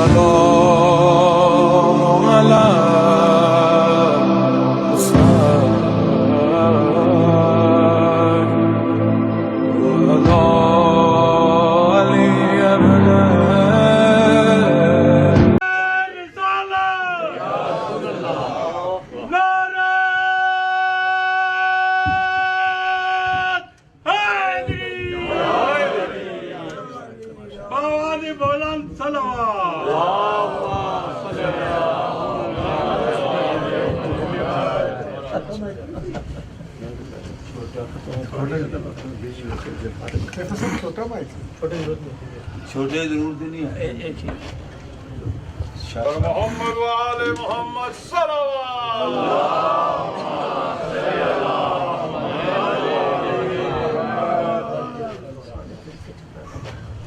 السلام على چھوٹے ضرور نہیں ہے محمد وآل محمد صلوات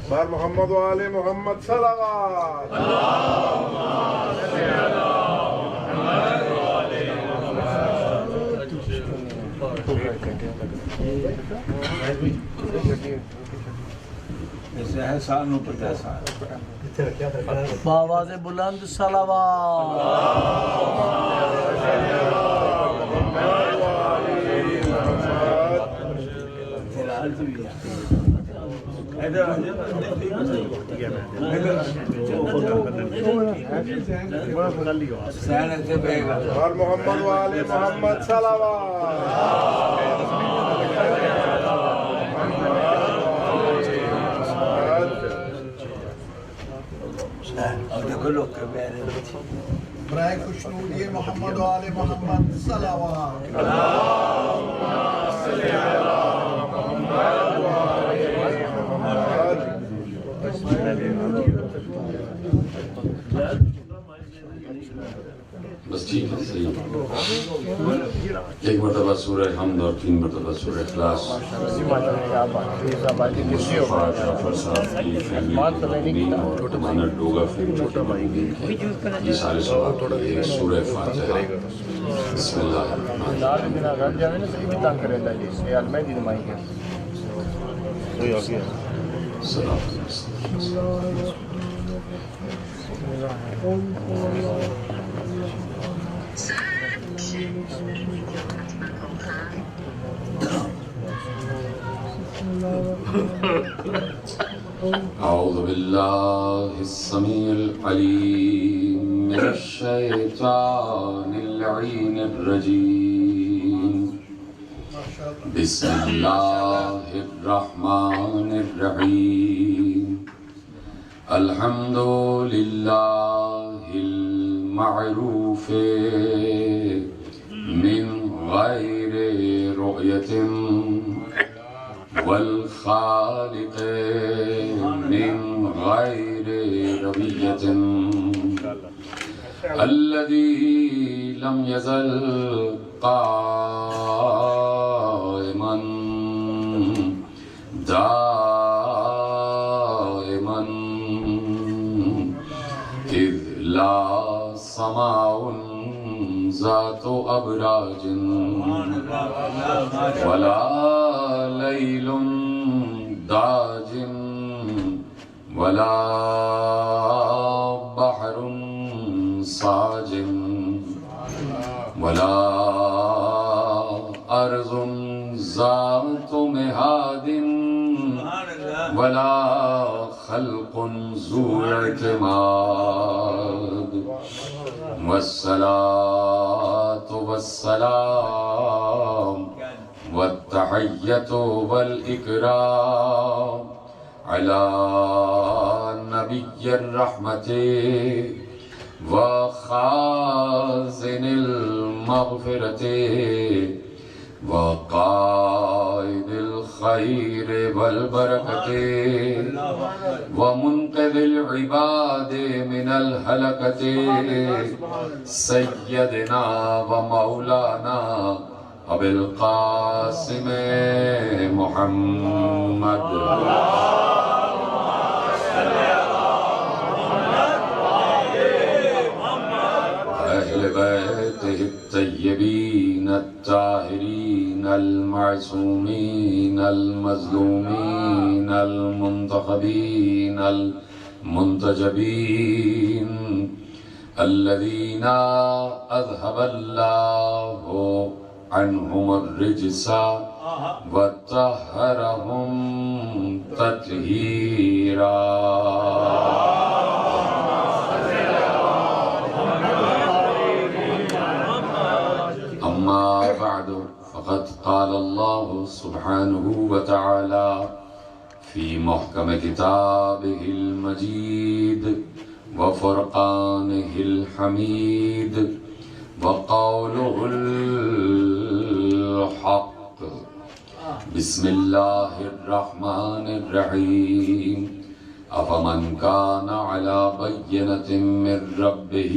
بار محمد وآل محمد صلوات ایسے ہے سانوں پر جیسا بآواز بلند بار محمد وآل محمد صلوات برائے خوشنودی محمد و آل محمد صلوات بس ٹھیک ہے صحیح ایک مرتبہ سورہ حمد اور 3 مرتبہ سورہ اخلاص مصطفیٰ جعفر صاحب کی فیملی مدنی اور امانت ڈوگا فیملی یہ سارے ثواب کے لیے سورہ فاتحہ بسم اللہ الرحمن الرحیم سلام أعوذ بالله السميع العليم من الشيطان اللعين الرجيم بسم الله الرحمن الرحيم الحمد لله المعروف من غير رؤية والخالق من غير ربية الذي لم يزل قائما دائما إذ لا سماء ذات أبراج ولا ليل داج ولا بحر صاج ولا أرض ذات مهاد ولا خلق ذو اعتماد والصلاة والسلام والتحية والإكرام على نبي الرحمة وخازن المغفرة وقائد الخير والبركة ومنقذ العباد من الهلكة سيدنا ومولانا أبي القاسم محمد أهل بيته الطيبين الطاهرين المعصومين المظلومين المنتخبين منتجبین الذین اذهب اللہ عنہم الرجس وطہرہم تطہیرا. اما بعد فقد قال اللہ سبحانہ وتعالی فی محکم کتابہ المجید وفرقانہ الحمید وقولہ الحق. بسم اللہ الرحمن الرحیم. افمن کان علی بینۃ من ربہ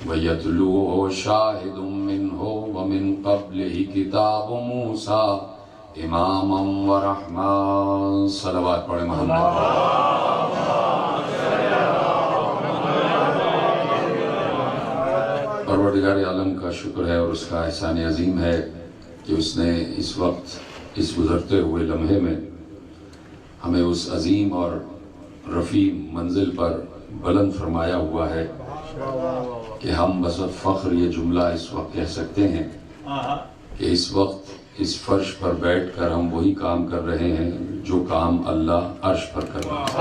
وَيَتْلُوهُ شَاهِدٌ مِّنْهُ وَمِنْ قَبْلِهِ كِتَابُ مُوسَىٰ إِمَامًا وَرَحْمًا. صلوات پڑھیں محمد. پروردگار عالم کا شکر ہے اور اس کا احسان عظیم ہے کہ اس نے اس وقت اس گزرتے ہوئے لمحے میں ہمیں اس عظیم اور رفیع منزل پر بلند فرمایا ہوا ہے کہ ہم بصد فخر یہ جملہ اس وقت کہہ سکتے ہیں کہ اس وقت اس فرش پر بیٹھ کر ہم وہی کام کر رہے ہیں جو کام اللہ عرش پر کر رہا ہے.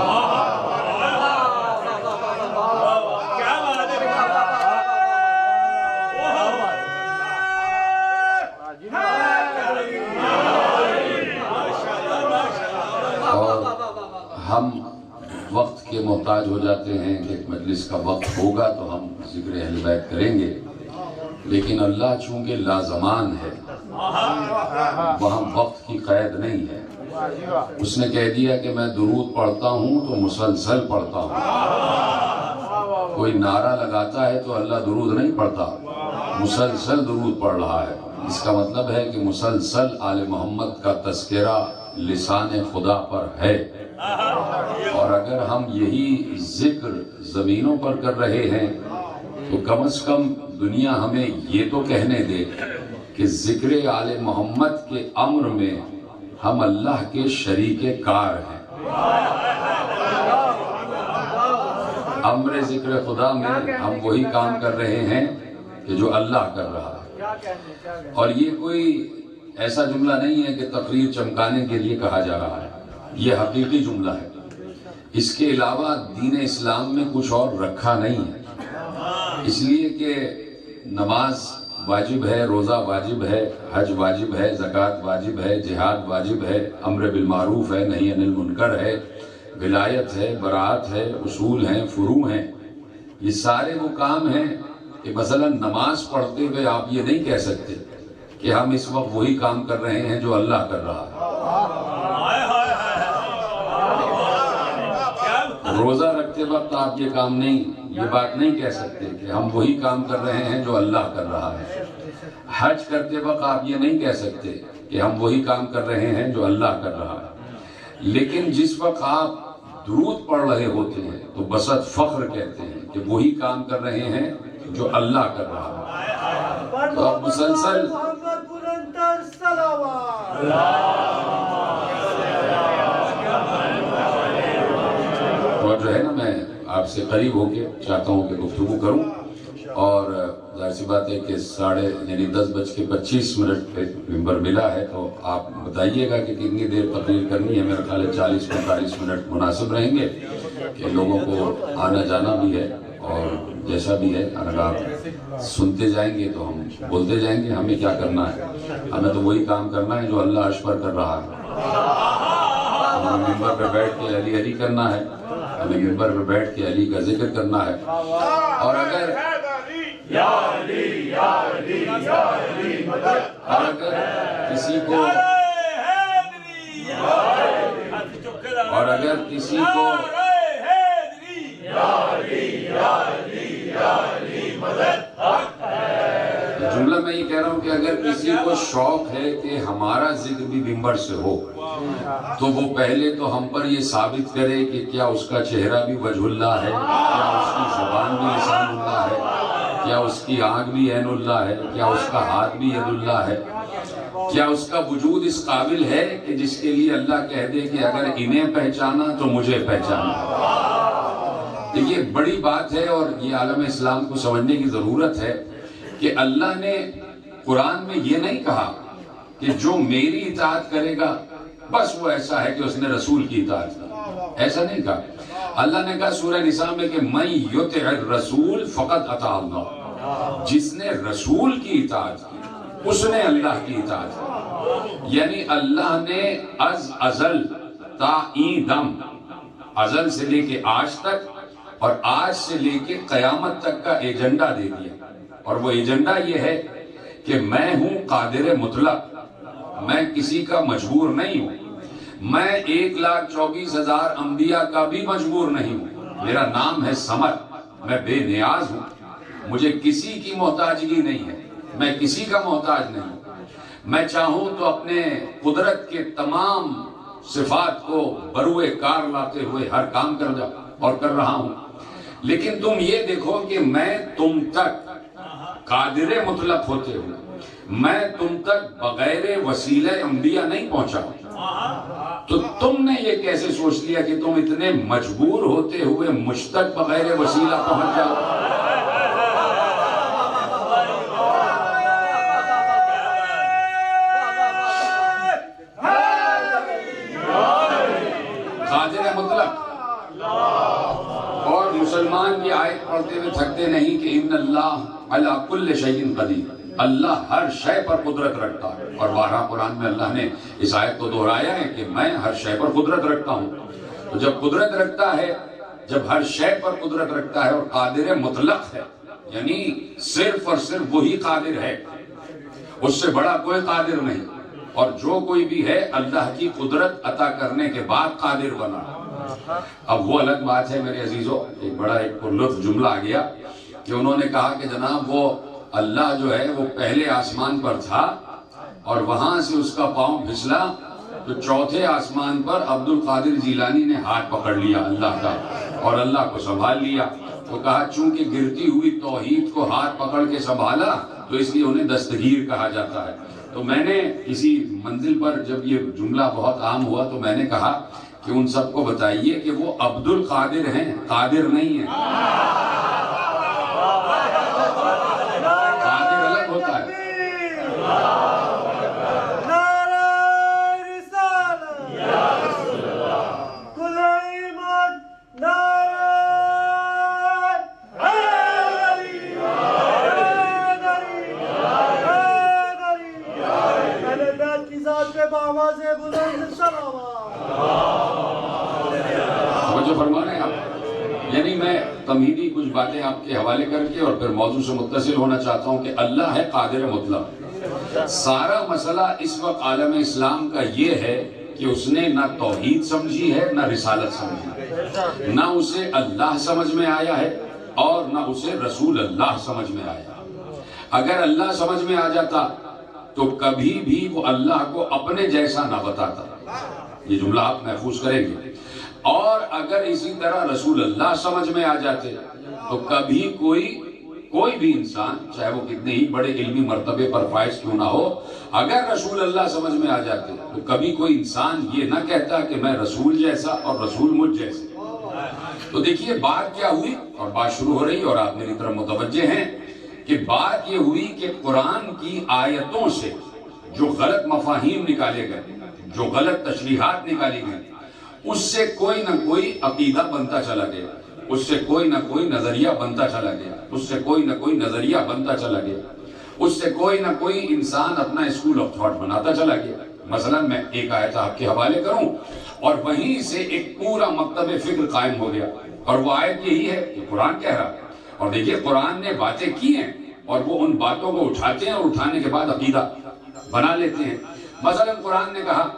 اور ہم وقت کے محتاج ہو جاتے ہیں کہ ایک مجلس کا وقت ہوگا تو ہم ذکر اہل بیت کریں گے، لیکن اللہ چونکہ لازمان ہے وہاں وقت کی قید نہیں ہے. اس نے کہہ دیا کہ میں درود پڑھتا ہوں تو مسلسل پڑھتا ہوں. کوئی نعرہ لگاتا ہے تو اللہ درود نہیں پڑھتا، مسلسل درود پڑھ رہا ہے. اس کا مطلب ہے کہ مسلسل آل محمد کا تذکرہ لسان خدا پر ہے. اور اگر ہم یہی ذکر زمینوں پر کر رہے ہیں تو کم از کم دنیا ہمیں یہ تو کہنے دے کہ ذکر آل محمد کے امر میں ہم اللہ کے شریک کار ہیں. امر ذکر خدا میں ہم وہی کام کر رہے ہیں کہ جو اللہ کر رہا ہے. اور یہ کوئی ایسا جملہ نہیں ہے کہ تقریر چمکانے کے لیے کہا جا رہا ہے، یہ حقیقی جملہ ہے. اس کے علاوہ دین اسلام میں کچھ اور رکھا نہیں ہے، اس لیے کہ نماز واجب ہے، روزہ واجب ہے، حج واجب ہے، زکوٰۃ واجب ہے، جہاد واجب ہے، امر بالمعروف ہے، نہی عن المنکر ہے، ولایت ہے، براءت ہے، اصول ہیں، فروع ہیں. یہ سارے وہ کام ہیں کہ مثلا نماز پڑھتے ہوئے آپ یہ نہیں کہہ سکتے کہ ہم اس وقت وہی کام کر رہے ہیں جو اللہ کر رہا ہے. روزہ رکھتے وقت آپ یہ کام نہیں، یہ بات نہیں کہہ سکتے کہ ہم وہی کام کر رہے ہیں جو اللہ کر رہا ہے. حج کرتے وقت آپ یہ نہیں کہہ سکتے کہ ہم وہی کام کر رہے ہیں جو اللہ کر رہا ہے. لیکن جس وقت آپ درود پڑھ رہے ہوتے ہیں تو بصد فخر کہتے ہیں کہ وہی کام کر رہے ہیں جو اللہ کر رہا ہے. تو آپ مسلسل اور جو ہے نا میں آپ سے قریب ہو کے چاہتا ہوں کہ گفتگو کروں. اور ظاہر سی بات ہے کہ 10:25 پہ ممبر ملا ہے تو آپ بتائیے گا کہ کتنی دیر تقریر کرنی ہے. میرا خیال ہے 40-45 منٹ مناسب رہیں گے کہ لوگوں کو آنا جانا بھی ہے اور جیسا بھی ہے اگر آپ سنتے جائیں گے تو ہم بولتے جائیں گے. ہمیں کیا کرنا ہے؟ ہمیں تو وہی کام کرنا ہے جو اللہ عرش پر کر رہا ہے. ہمیں ممبر پہ بیٹھ کے علی علی کرنا ہے، ہمیں ممبر پہ بیٹھ کے علی کا ذکر کرنا ہے. اور اگر کسی کو جملہ میں یہ کہہ رہا ہوں کہ اگر کسی کو شوق ہے کہ ہمارا ذکر بھی ممبر سے ہو تو وہ پہلے تو ہم پر یہ ثابت کرے کہ کیا اس کا چہرہ بھی وجہ اللہ ہے، کیا اس کی زبان بھی لسان اللہ ہے، کیا اس کی آنکھ بھی عین اللہ ہے، کیا اس کا ہاتھ بھی ید اللہ ہے، کیا اس کا وجود اس قابل ہے کہ جس کے لیے اللہ کہہ دے کہ اگر انہیں پہچانا تو مجھے پہچانا. دیکھیے بڑی بات ہے اور یہ عالم اسلام کو سمجھنے کی ضرورت ہے کہ اللہ نے قرآن میں یہ نہیں کہا کہ جو میری اطاعت کرے گا بس وہ ایسا ہے کہ اس نے رسول کی اطاعت کی، ایسا نہیں کہا۔ اللہ نے کہا سورہ نساء میں کہ من یطع الرسول فقد اطاع اللہ، جس نے رسول کی اطاعت کی اس نے اللہ کی اطاعت کی۔ یعنی اللہ نے از ازل تا این دم، ازل سے لے کے آج تک اور آج سے لے کے قیامت تک کا ایجنڈا دے دیا، اور وہ ایجنڈا یہ ہے کہ میں ہوں قادر مطلق، میں کسی کا مجبور نہیں ہوں، میں 1,24,000 انبیاء کا بھی مجبور نہیں ہوں، میرا نام ہے صمد، میں بے نیاز ہوں، مجھے کسی کی محتاجگی نہیں ہے، میں کسی کا محتاج نہیں ہوں، میں چاہوں تو اپنے قدرت کے تمام صفات کو بروئے کار لاتے ہوئے ہر کام کر جاؤں اور کر رہا ہوں، لیکن تم یہ دیکھو کہ میں تم تک قادر مطلق ہوتے ہوئے میں تم تک بغیر وسیلہ انبیاء نہیں پہنچا، تو تم نے یہ کیسے سوچ لیا کہ تم اتنے مجبور ہوتے ہوئے مجھ تک بغیر وسیلہ پہنچ جاؤ؟ قادر مطلق، اور مسلمان کی آیت پڑھتے ہوئے تھکتے نہیں کہ ان اللہ علی کل شیء قدیر، اللہ ہر شے پر قدرت رکھتا ہے، اور بارہا قرآن میں اللہ نے اس آیت کو دہرایا ہے کہ میں ہر شے پر قدرت رکھتا ہوں۔ تو جب قدرت رکھتا ہے، جب ہر شے پر قدرت رکھتا ہے اور قادر مطلق ہے، یعنی صرف اور صرف وہی قادر ہے، اس سے بڑا کوئی قادر نہیں، اور جو کوئی بھی ہے اللہ کی قدرت عطا کرنے کے بعد قادر بنا۔ اب وہ الگ بات ہے میرے عزیزو، ایک بڑا ایک لطف جملہ آ گیا کہ انہوں نے کہا کہ جناب وہ اللہ جو ہے وہ پہلے آسمان پر تھا اور وہاں سے اس کا پاؤں پھسلا تو چوتھے آسمان پر عبد القادر جیلانی نے ہاتھ پکڑ لیا اللہ کا اور اللہ کو سنبھال لیا۔ وہ کہا چونکہ گرتی ہوئی توحید کو ہاتھ پکڑ کے سنبھالا تو اس لیے انہیں دستگیر کہا جاتا ہے۔ تو میں نے کسی منزل پر جب یہ جملہ بہت عام ہوا تو میں نے کہا کہ ان سب کو بتائیے کہ وہ عبد القادر ہیں، قادر نہیں ہیں۔ قادر الگ ہوتا ہے۔ جو فرما رہے ہیں آپ، یعنی میں تمہیدی کچھ باتیں آپ کے حوالے کر کے اور پھر موضوع سے متصل ہونا چاہتا ہوں کہ اللہ ہے قادر مطلق۔ سارا مسئلہ اس وقت عالم اسلام کا یہ ہے کہ اس نے نہ توحید سمجھی ہے نہ رسالت سمجھی، نہ اسے اللہ سمجھ میں آیا ہے اور نہ اسے رسول اللہ سمجھ میں آیا۔ اگر اللہ سمجھ میں آ جاتا تو کبھی بھی وہ اللہ کو اپنے جیسا نہ بتاتا، یہ جملہ آپ محفوظ کریں گے، اور اگر اسی طرح رسول اللہ سمجھ میں آ جاتے تو کبھی کوئی بھی انسان چاہے وہ کتنے ہی بڑے علمی مرتبے پر فائز کیوں نہ ہو، اگر رسول اللہ سمجھ میں آ جاتے تو کبھی کوئی انسان یہ نہ کہتا کہ میں رسول جیسا اور رسول مجھ جیسے۔ تو دیکھیے بات کیا ہوئی، اور بات شروع ہو رہی اور آپ میری طرف متوجہ ہیں کہ بات یہ ہوئی کہ قرآن کی آیتوں سے جو غلط مفاہیم نکالے گئے، جو غلط تشریحات نکالی گئی، اس سے کوئی نہ کوئی عقیدہ بنتا چلا گیا، اس سے کوئی نہ کوئی نظریہ بنتا چلا گیا، اس سے کوئی نہ کوئی نظریہ بنتا چلا گیا، اس سے کوئی نہ کوئی انسان اپنا اسکول آف تھاٹ بناتا چلا گیا۔ مثلا میں ایک آیت آپ کے حوالے کروں اور وہیں سے ایک پورا مکتب فکر قائم ہو گیا، اور وہ آیت یہی ہے کہ قرآن کہہ رہا ہے، اور دیکھیے قرآن نے باتیں کی ہیں اور وہ ان باتوں کو اٹھاتے ہیں اور اٹھانے کے بعد عقیدہ بنا لیتے ہیں۔ مثلا قرآن نے کہا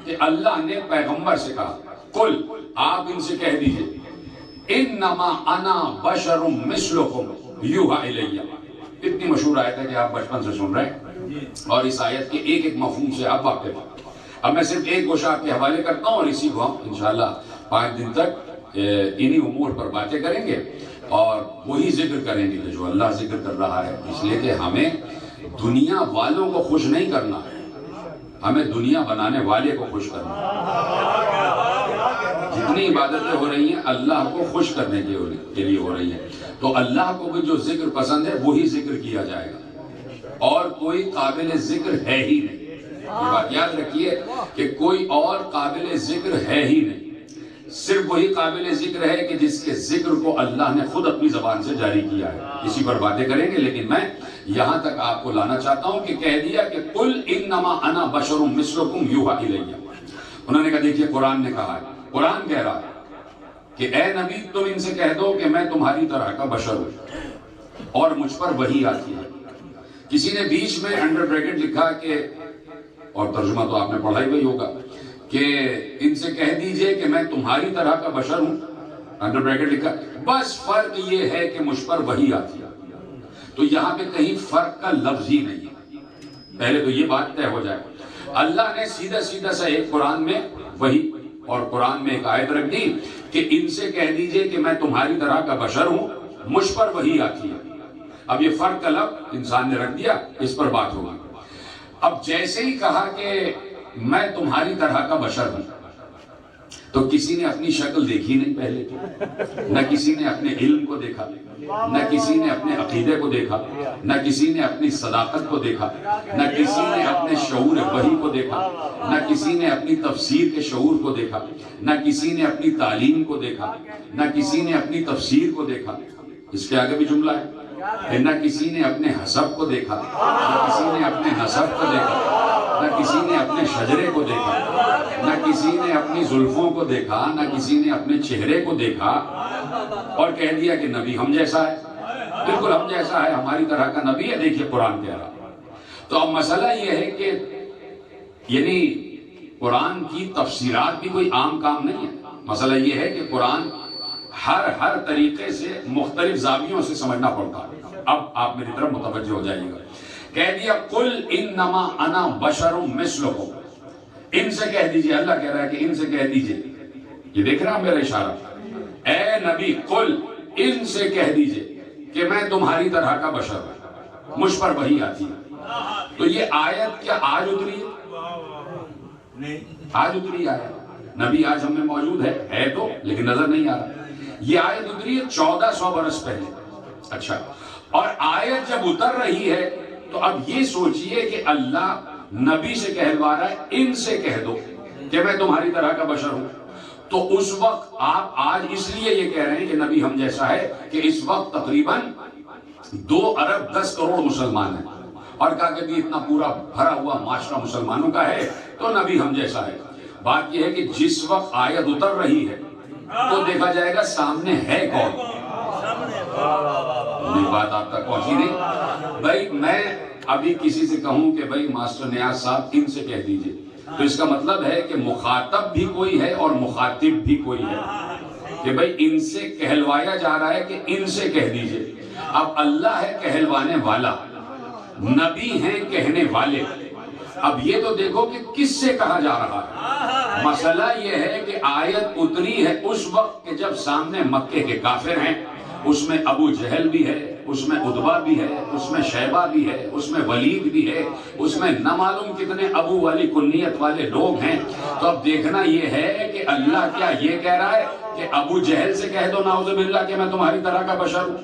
کہ اللہ نے پیغمبر سے کہا قل، آپ ان سے کہہ دیجئے انما انا بشر مثلکم یوحی الی۔ اتنی مشہور آیت ہے کہ آپ بچپن سے سن رہے ہیں اور اس آیت کے ایک ایک مفہوم سے آپ واقف ہیں۔ اب میں صرف ایک گوشہ آپ کے حوالے کرتا ہوں اور اسی کو ہم انشاءاللہ 5 دن تک انہی امور پر باتیں کریں گے اور وہی ذکر کریں گے جو اللہ ذکر کر رہا ہے، اس لیے کہ ہمیں دنیا والوں کو خوش نہیں کرنا ہے، ہمیں دنیا بنانے والے کو خوش کرنا ہے۔ جتنی عبادتیں ہو رہی ہیں اللہ کو خوش کرنے کے لیے ہو رہی ہیں، تو اللہ کو بھی جو ذکر پسند ہے وہی ذکر کیا جائے گا، اور کوئی قابل ذکر ہے ہی نہیں۔ یہ بات یاد رکھیے کہ کوئی اور قابل ذکر ہے ہی نہیں، صرف وہی قابل ذکر ہے کہ جس کے ذکر کو اللہ نے خود اپنی زبان سے جاری کیا ہے۔ اسی پر باتیں کریں گے، لیکن میں یہاں تک آپ کو لانا چاہتا ہوں کہ کہہ دیا کہ قُلْ إِنَّمَا أَنَا بَشَرٌ مِثْلُكُمْ يُوحَىٰ إِلَيَّ۔ انہوں نے کہا دیکھیے قرآن نے کہا ہے، قرآن کہہ رہا ہے کہ اے نبی تم ان سے کہہ دو کہ میں تمہاری طرح کا بشر ہوں اور مجھ پر وحی آتی ہے۔ کسی نے بیچ میں انڈر بریکٹ لکھا کہ، اور ترجمہ تو آپ نے پڑھا ہی ہوگا، کہ ان سے کہہ دیجئے کہ میں تمہاری طرح کا بشر ہوں، انڈر بریکٹ لکھا، بس فرق یہ ہے کہ مجھ پر وحی آتی ہے۔ تو یہاں پہ کہیں فرق کا لفظ ہی نہیں ہے، پہلے تو یہ بات طے ہو جائے۔ اللہ نے سیدھا سیدھا سا ایک قرآن میں وحی اور قرآن میں ایک آیت رکھ دی کہ ان سے کہہ دیجئے کہ میں تمہاری طرح کا بشر ہوں، مجھ پر وحی آتی ہے۔ اب یہ فرق کا لفظ انسان نے رکھ دیا، اس پر بات ہوگی۔ اب جیسے ہی کہا کہ میں تمہاری طرح کا بشر ہوں، تو کسی نے اپنی شکل دیکھی نہیں پہلے، نہ کسی نے اپنے علم کو دیکھا، نہ کسی نے اپنے عقیدے کو دیکھا، نہ کسی نے اپنی صداقت کو دیکھا، نہ کسی نے اپنے شعور وحی کو دیکھا، نہ کسی نے اپنی تفسیر کے شعور کو دیکھا، نہ کسی نے اپنی تعلیم کو دیکھا، نہ کسی نے اپنی تفسیر کو دیکھا۔ اس کے آگے بھی جملہ ہے، نہ کسی نے اپنے حسب کو دیکھا، نہ کسی نے اپنے نسب کو دیکھا، نہ کسی نے اپنے شجرے کو دیکھا، نہ کسی نے اپنی زلفوں کو دیکھا، نہ کسی نے اپنے چہرے کو دیکھا، اور کہہ دیا کہ نبی ہم جیسا ہے، بالکل ہم جیسا ہے، ہماری طرح کا نبی ہے۔ دیکھیے قرآن کہہ رہا۔ تو اب مسئلہ یہ ہے کہ یعنی قرآن کی تفسیرات بھی کوئی عام کام نہیں ہے۔ مسئلہ یہ ہے کہ قرآن ہر طریقے سے مختلف زاویوں سے سمجھنا پڑتا ہے۔ اب آپ میری طرف متوجہ ہو جائیے گا۔ کہہ دیا قُلْ إِنَّمَا أَنَا بَشَرٌ مِثْلُكُمْ، ان سے کہہ دیجئے، اللہ کہہ رہا ہے کہ ان سے کہہ دیجئے، یہ دیکھ رہا میرا اشارہ، اے نبی قل، ان سے کہہ دیجئے کہ میں تمہاری طرح کا بشر ہوں، مجھ پر وحی آتی ہے۔ تو یہ آیت کیا آج اتری ہے؟ آج اتری آیت، نبی آج ہم میں موجود ہے تو، لیکن نظر نہیں آ رہا۔ یہ آیت اتری ہے 1400 برس پہلے۔ اچھا، اور آیت جب اتر رہی ہے تو اب یہ سوچئے کہ اللہ نبی سے کہلوا رہا ہے ان سے کہہ دو کہ میں تمہاری طرح کا بشر ہوں۔ تو اس وقت آپ آج اس لیے یہ کہہ رہے ہیں کہ نبی ہم جیسا ہے کہ اس وقت تقریباً 2 ارب 10 کروڑ مسلمان ہیں، اور کہا کہ بھی اتنا پورا بھرا ہوا معاشرہ مسلمانوں کا ہے تو نبی ہم جیسا ہے۔ بات یہ ہے کہ جس وقت آیت اتر رہی ہے تو دیکھا جائے گا سامنے ہے کون۔ یہ بات آپ تک پہنچی نہیں؟ بھائی میں ابھی کسی سے کہوں کہ بھائی ماسٹر نیاز صاحب ان سے کہہ دیجئے، تو اس کا مطلب ہے کہ مخاطب بھی کوئی ہے اور مخاطب بھی کوئی ہے، کہ بھائی ان سے کہلوایا جا رہا ہے کہ ان سے کہہ دیجئے۔ اب اللہ ہے کہلوانے والا، نبی ہیں کہنے والے۔ اب یہ تو دیکھو کہ کس سے کہا جا رہا ہے۔ مسئلہ یہ ہے کہ آیت اتری ہے اس وقت کہ جب سامنے مکے کے کافر ہیں، اس میں ابو جہل بھی ہے، اس میں عتبہ بھی ہے، اس میں شیبہ بھی ہے، اس میں ولید بھی ہے، اس میں نہ معلوم کتنے ابو والی کنیت والے لوگ ہیں۔ تو اب دیکھنا یہ ہے کہ اللہ کیا یہ کہہ رہا ہے کہ ابو جہل سے کہہ دو نعوذ باللہ کہ میں تمہاری طرح کا بشر ہوں؟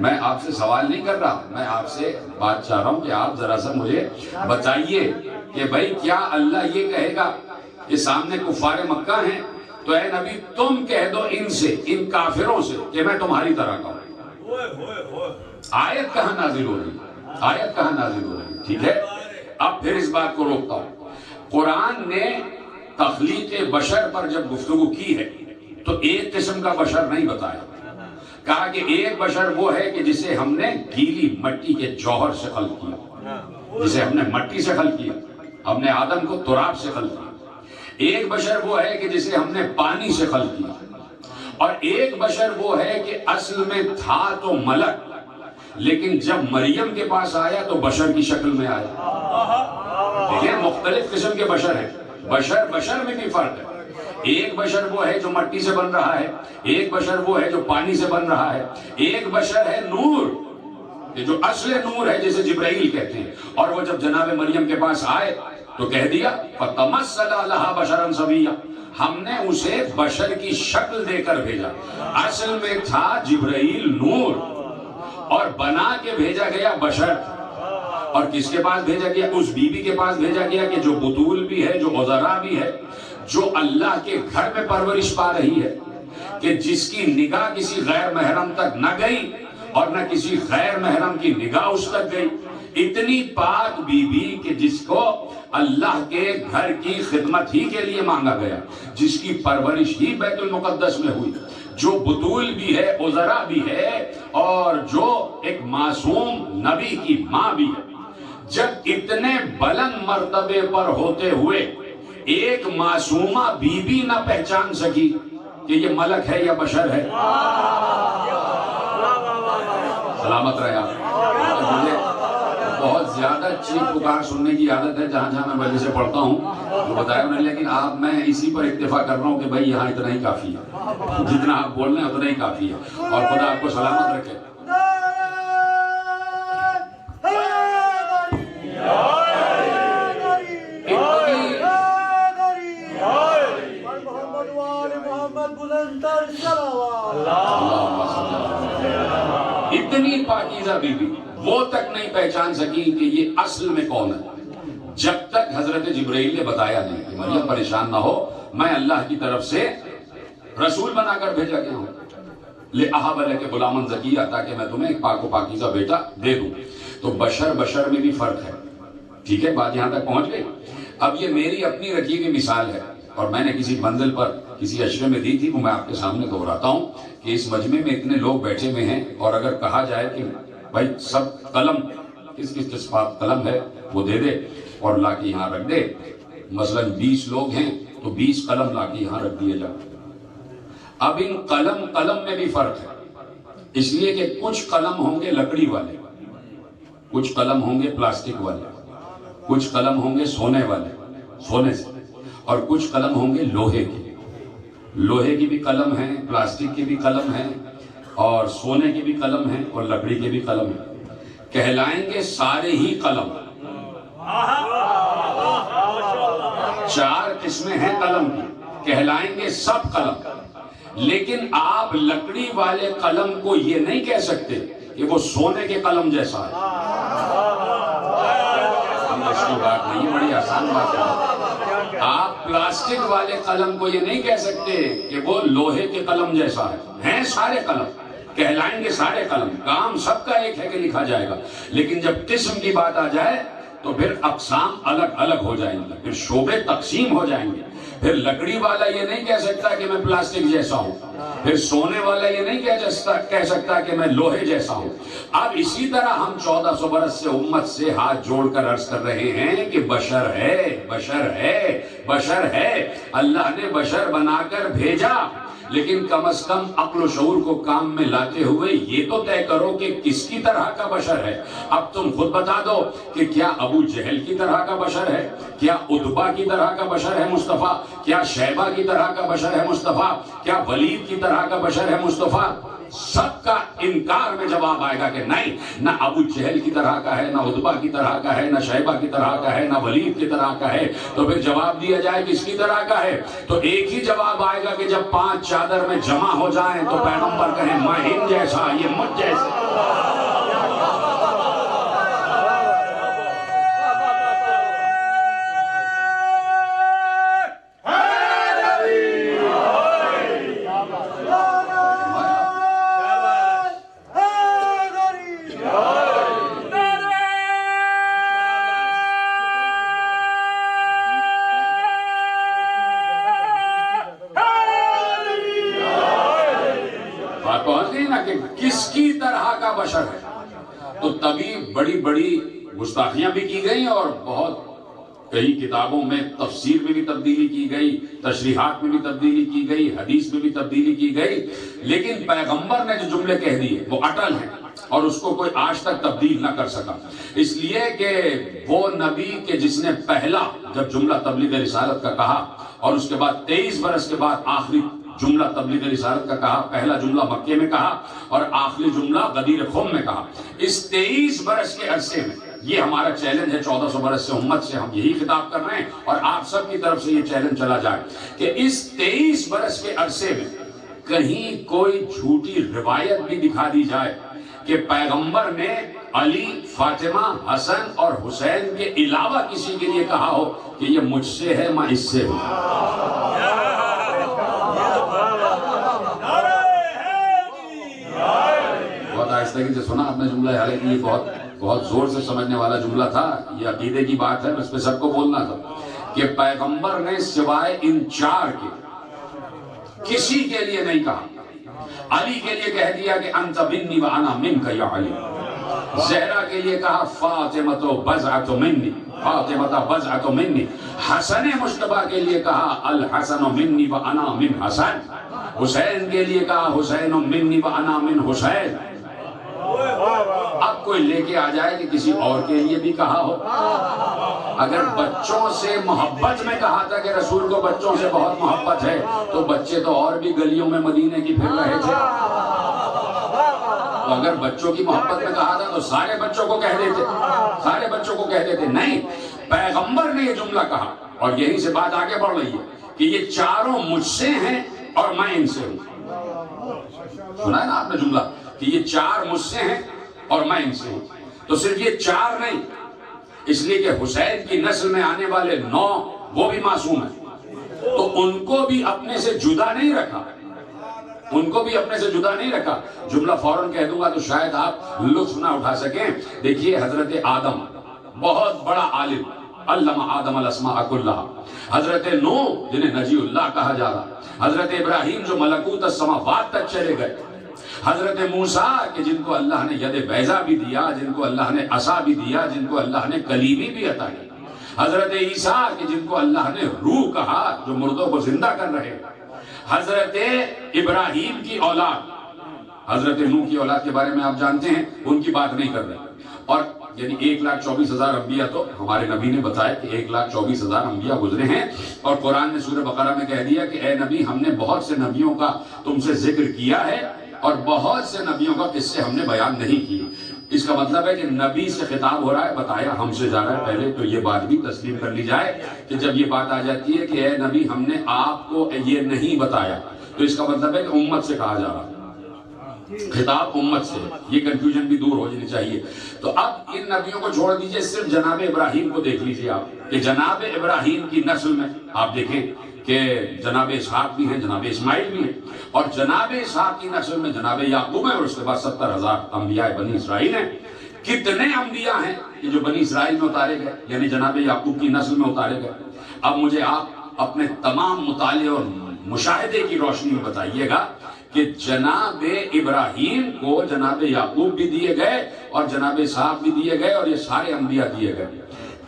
میں آپ سے سوال نہیں کر رہا، میں آپ سے بات چاہ رہا ہوں کہ آپ ذرا سا مجھے بتائیے کہ بھائی کیا اللہ یہ کہے گا کہ سامنے کفار مکہ ہیں تو اے نبی تم کہہ دو ان سے، ان کافروں سے کہ میں تمہاری طرح کا ہوں؟ آیت کہاں نازل ہو رہی ہے؟ آیت کہاں نازل ہو رہی ہے؟ ٹھیک ہے، اب پھر اس بات کو روکتا ہوں۔ قرآن نے تخلیق بشر پر جب گفتگو کی ہے تو ایک قسم کا بشر نہیں بتایا، کہا کہ ایک بشر وہ ہے کہ جسے ہم نے گیلی مٹی کے جوہر سے خلق کیا، جسے ہم نے مٹی سے خلق کیا، ہم نے آدم کو تراب سے خلق کیا۔ ایک بشر وہ ہے کہ جسے ہم نے پانی سے خلق کیا، اور ایک بشر وہ ہے کہ اصل میں تھا تو ملک، لیکن جب مریم کے پاس آیا تو بشر کی شکل میں آیا۔ دیکھیں مختلف قسم کے بشر ہیں، بشر میں بھی فرق ہے۔ ایک بشر وہ ہے جو مٹی سے بن رہا ہے، ایک بشر وہ ہے جو پانی سے بن رہا ہے، ایک بشر ہے نور، کہ جو اصل نور ہے جسے جبرائیل کہتے ہیں، اور وہ جب جناب مریم کے پاس آئے تو کہہ دیا فَتَمَثَّلَ لَهَا بَشَرًا سَوِيًّا، ہم نے اسے بشر کی شکل دے کر بھیجا. اصل میں تھا جبرائیل نور، اور بنا کے بھیجا گیا بشر. اور کس کے پاس بھیجا گیا؟ اس بی بی کے پاس بھیجا گیا کہ جو بطول بھی ہے، جو عذرا بھی ہے، جو اللہ کے گھر میں پرورش پا رہی ہے، کہ جس کی نگاہ کسی غیر محرم تک نہ گئی اور نہ کسی غیر محرم کی نگاہ اس تک گئی. اتنی پاک بی بی کہ جس کو اللہ کے گھر کی خدمت ہی کے لیے مانگا گیا، جس کی پرورش ہی بیت المقدس میں ہوئی، جو بطول بھی ہے، عذرا بھی ہے، اور جو ایک معصوم نبی کی ماں بھی ہے. جب اتنے بلند مرتبے پر ہوتے ہوئے ایک معصومہ بی بی نہ پہچان سکی کہ یہ ملک ہے یا بشر ہے. سلامت رہے آپ. مجھے بہت زیادہ چیخ پکار سننے کی عادت ہے جہاں جہاں میں بلے سے پڑھتا ہوں، وہ بتایا انہوں نے، لیکن آپ میں اسی پر اکتفا کر رہا ہوں کہ بھائی یہاں اتنا ہی کافی ہے، جتنا آپ بول رہے ہیں اتنا ہی کافی ہے. اور خدا آپ کو سلامت رکھے. اتنی پاکیزہ بی بی وہ تک نہیں پہچان سکی کہ یہ اصل میں کون ہے، جب تک حضرت جبرائیل نے بتایا نہیں کہ مریم پریشان نہ ہو، میں اللہ کی طرف سے رسول بنا کر بھیجا گیا ہوں. لِأَهَبَ لَكَ غُلَامًا زَكِيًّا، تاکہ میں تمہیں ایک پاک و پاکیزہ بیٹا دے دوں. تو بشر میں بھی فرق ہے. ٹھیک ہے، بات یہاں تک پہنچ گئی. اب یہ میری اپنی رکھی ہوئی مثال ہے، اور میں نے کسی منزل پر کسی عشرے میں دی تھی، وہ میں آپ کے سامنے دہراتا ہوں کہ اس مجمع میں اتنے لوگ بیٹھے ہوئے ہیں، اور اگر کہا جائے کہ بھائی سب قلم کس کے پاس قلم ہے وہ دے دے اور لا کے یہاں رکھ دے، مثلا 20 لوگ ہیں تو 20 قلم لا کے یہاں رکھ دیے جائیں. اب ان قلم میں بھی فرق ہے، اس لیے کہ کچھ قلم ہوں گے لکڑی والے، کچھ قلم ہوں گے پلاسٹک والے، کچھ قلم ہوں گے سونے والے، سونے سے، اور کچھ قلم ہوں گے لوہے کے. لوہے کی بھی قلم ہیں، پلاسٹک کی بھی قلم ہیں، اور سونے کی بھی قلم ہیں، اور لکڑی کے بھی قلم ہیں. کہلائیں گے سارے ہی قلم. 4 قسمیں ہیں قلم کی، کہلائیں گے سب قلم. لیکن آپ لکڑی والے قلم کو یہ نہیں کہہ سکتے کہ وہ سونے کے قلم جیسا ہے. اس کی بات نہیں، بڑی آسان بات ہے. آپ پلاسٹک والے قلم کو یہ نہیں کہہ سکتے کہ وہ لوہے کے قلم جیسا ہے. ہیں سارے قلم، کہلائیں گے سارے قلم، کام سب کا ایک ہے کہ لکھا جائے گا. لیکن جب قسم کی بات آ جائے تو پھر اقسام الگ الگ ہو جائیں گے، پھر شعبے تقسیم ہو جائیں گے. پھر لکڑی والا یہ نہیں کہہ سکتا کہ میں پلاسٹک جیسا ہوں، پھر سونے والا یہ نہیں کہہ سکتا کہ میں لوہے جیسا ہوں. اب اسی طرح ہم 1400 برس سے امت سے ہاتھ جوڑ کر عرض کر رہے ہیں کہ بشر ہے، بشر ہے، بشر ہے. اللہ نے بشر بنا کر بھیجا، لیکن کم از کم عقل و شعور کو کام میں لاتے ہوئے یہ تو طے کرو کہ کس کی طرح کا بشر ہے. اب تم خود بتا دو کہ کیا ابو جہل کی طرح کا بشر ہے، کیا عتبہ کی طرح کا بشر ہے مصطفیٰ، کیا شیبہ کی طرح کا بشر ہے مصطفیٰ، کیا ولید کی طرح کا بشر ہے مصطفیٰ. سب کا انکار میں جواب آئے گا کہ نہیں، نہ ابو جہل کی طرح کا ہے، نہ عتبہ کی طرح کا ہے، نہ شیبہ کی طرح کا ہے، نہ ولید کی طرح کا ہے. تو پھر جواب دیا جائے کس کی طرح کا ہے؟ تو ایک ہی جواب آئے گا کہ جب 5 چادر میں جمع ہو جائیں تو پیغمبر کہیں میں ان جیسا، یہ مجھ جیسا. کس کی طرح کا بشر ہے. تو تبھی بڑی بڑی گستاخیاں بھی کی گئی، اور بہت کئی کتابوں میں تفسیر میں بھی تبدیلی کی گئی، تشریحات میں بھی تبدیلی کی گئی، حدیث میں بھی تبدیلی کی گئی. لیکن پیغمبر نے جو جملے کہہ دیے وہ اٹل ہیں، اور اس کو کوئی آج تک تبدیل نہ کر سکا. اس لیے کہ وہ نبی کہ جس نے پہلا جب جملہ تبلیغ رسالت کا کہا، اور اس کے بعد 23 برس کے بعد آخری جملہ تبلیغ رسالت کا کہا، پہلا جملہ مکے میں کہا اور آخری جملہ غدیر خم میں کہا. اس 23 برس کے عرصے میں یہ ہمارا چیلنج ہے 1400 برس سے امت سے ہم یہی خطاب کر رہے ہیں، اور آپ سب کی طرف سے یہ چیلنج چلا جائے کہ اس 23 برس کے عرصے میں کہیں کوئی جھوٹی روایت بھی دکھا دی جائے کہ پیغمبر نے علی، فاطمہ، حسن اور حسین کے علاوہ کسی کے لیے کہا ہو کہ یہ مجھ سے ہے، میں اس سے ہوں۔ بہت آہستگی سے سنا آپ نے جملہ، حالانکہ یہ بہت زور سے سمجھنے والا جملہ تھا، یہ عقیدے کی بات ہے، اس پہ سب کو بولنا تھا کہ پیغمبر نے سوائے ان 4 کے کسی کے لیے نہیں کہا۔ علی کے لیے کہہ دیا کہ انت منی وانا منک یا علی، زہرا کے لیے کہا فاطمۃ بضعۃ منی، فاطمۃ بضعۃ منی، حسن مجتبیٰ کے لیے کہا الحسن منی وانا من حسن، حسین کے لیے کہا حسین منی وانا من حسین۔ اب کوئی لے کے آ جائے کہ کسی اور کے لیے بھی کہا ہو۔ اگر بچوں سے محبت میں کہا تھا کہ رسول کو بچوں سے بہت محبت ہے، تو بچے تو اور بھی گلیوں میں مدینے کی پھر رہے تھے۔ تو اگر بچوں کی محبت میں کہا تھا تو سارے بچوں کو کہہ دیتے، سارے بچوں کو کہہ دیتے۔ نہیں، پیغمبر نے یہ جملہ کہا، اور یہی سے بات آگے بڑھ رہی ہے کہ یہ چاروں مجھ سے ہیں اور میں ان سے ہوں۔ سنا ہے نا آپ نے جملہ کہ یہ 4 مجھ سے ہیں اور میں ان سے ہوں۔ تو صرف یہ 4 نہیں، اس لیے کہ حسین کی نسل میں آنے والے 9 وہ بھی معصوم ہیں، تو ان کو بھی اپنے سے جدا نہیں رکھا، ان کو بھی اپنے سے جدا نہیں رکھا۔ جملہ فوراً کہہ دوں گا تو شاید آپ لطف نہ اٹھا سکیں۔ دیکھیے حضرت آدم بہت بڑا عالم، علم آدم الاسماء کلھا، حضرت نوح جنہیں نجی اللہ کہا جا رہا، حضرت ابراہیم جو ملکوت السماوات تک چلے گئے، حضرت موسیٰ کہ جن کو اللہ نے ید بیضا بھی دیا، جن کو اللہ نے عصا بھی دیا، جن کو اللہ نے کلیمی بھی عطا کی، حضرت عیسیٰ کہ جن کو اللہ نے روح کہا جو مردوں کو زندہ کر رہے، حضرت ابراہیم کی اولاد، حضرت نوح کی اولاد کے بارے میں آپ جانتے ہیں، ان کی بات نہیں کر رہے، اور یعنی 1,24,000 انبیاء تو ہمارے نبی نے بتایا کہ 1,24,000 انبیاء گزرے ہیں، اور قرآن نے سورہ بقرہ میں کہہ دیا کہ اے نبی ہم نے بہت سے نبیوں کا تم سے ذکر کیا ہے اور بہت سے نبیوں کا قصے ہم نے بیان نہیں کی۔ اس کا مطلب ہے کہ نبی سے خطاب ہو رہا ہے، بتایا ہم سے جا رہا ہے۔ پہلے تو یہ بات بھی تسلیم کر لی جائے کہ جب یہ بات آ جاتی ہے کہ اے نبی ہم نے آپ کو یہ نہیں بتایا، تو اس کا مطلب ہے کہ امت سے کہا جا رہا ہے، خطاب امت سے، یہ کنفیوژن بھی دور ہو جانی چاہیے۔ تو اب ان نبیوں کو چھوڑ دیجئے، صرف جناب ابراہیم کو دیکھ لیجئے آپ کہ جناب ابراہیم کی نسل میں آپ دیکھیں کہ جناب اسحاق بھی ہیں، جناب اسماعیل بھی ہیں، اور جناب اسحاق کی نسل میں جناب یعقوب ہیں، اور اس کے بعد 70,000 انبیاء بنی اسرائیل ہیں۔ کتنے انبیاء ہیں کہ جو بنی اسرائیل میں اتارے گئے، یعنی جناب یعقوب کی نسل میں اتارے گئے۔ اب مجھے آپ اپنے تمام مطالعے اور مشاہدے کی روشنی میں بتائیے گا کہ جناب ابراہیم کو جناب یعقوب بھی دیے گئے اور جناب اسحاق بھی دیے گئے اور یہ سارے انبیاء دیے گئے،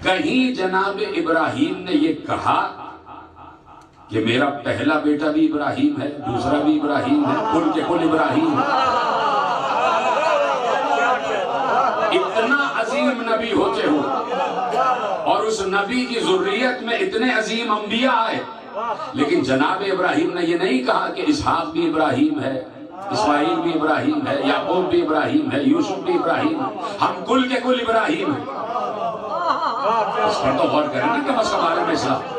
کہیں جناب ابراہیم نے یہ کہا کہ میرا پہلا بیٹا بھی ابراہیم ہے، دوسرا بھی ابراہیم ہے، کل کے کل ابراہیم ہے؟ اتنا عظیم نبی ہوتے ہو اور اس نبی کی ذریت میں اتنے عظیم انبیاء آئے، لیکن جناب ابراہیم نے یہ نہیں کہا کہ اسحاق بھی ابراہیم ہے، اسماعیل بھی ابراہیم ہے، یعقوب بھی ابراہیم ہے، یوسف بھی ابراہیم ہے، ہم کل کے کل ابراہیم ہیں۔ اس پر تو غور کریں نا کہ بس ہمارے میں اسلام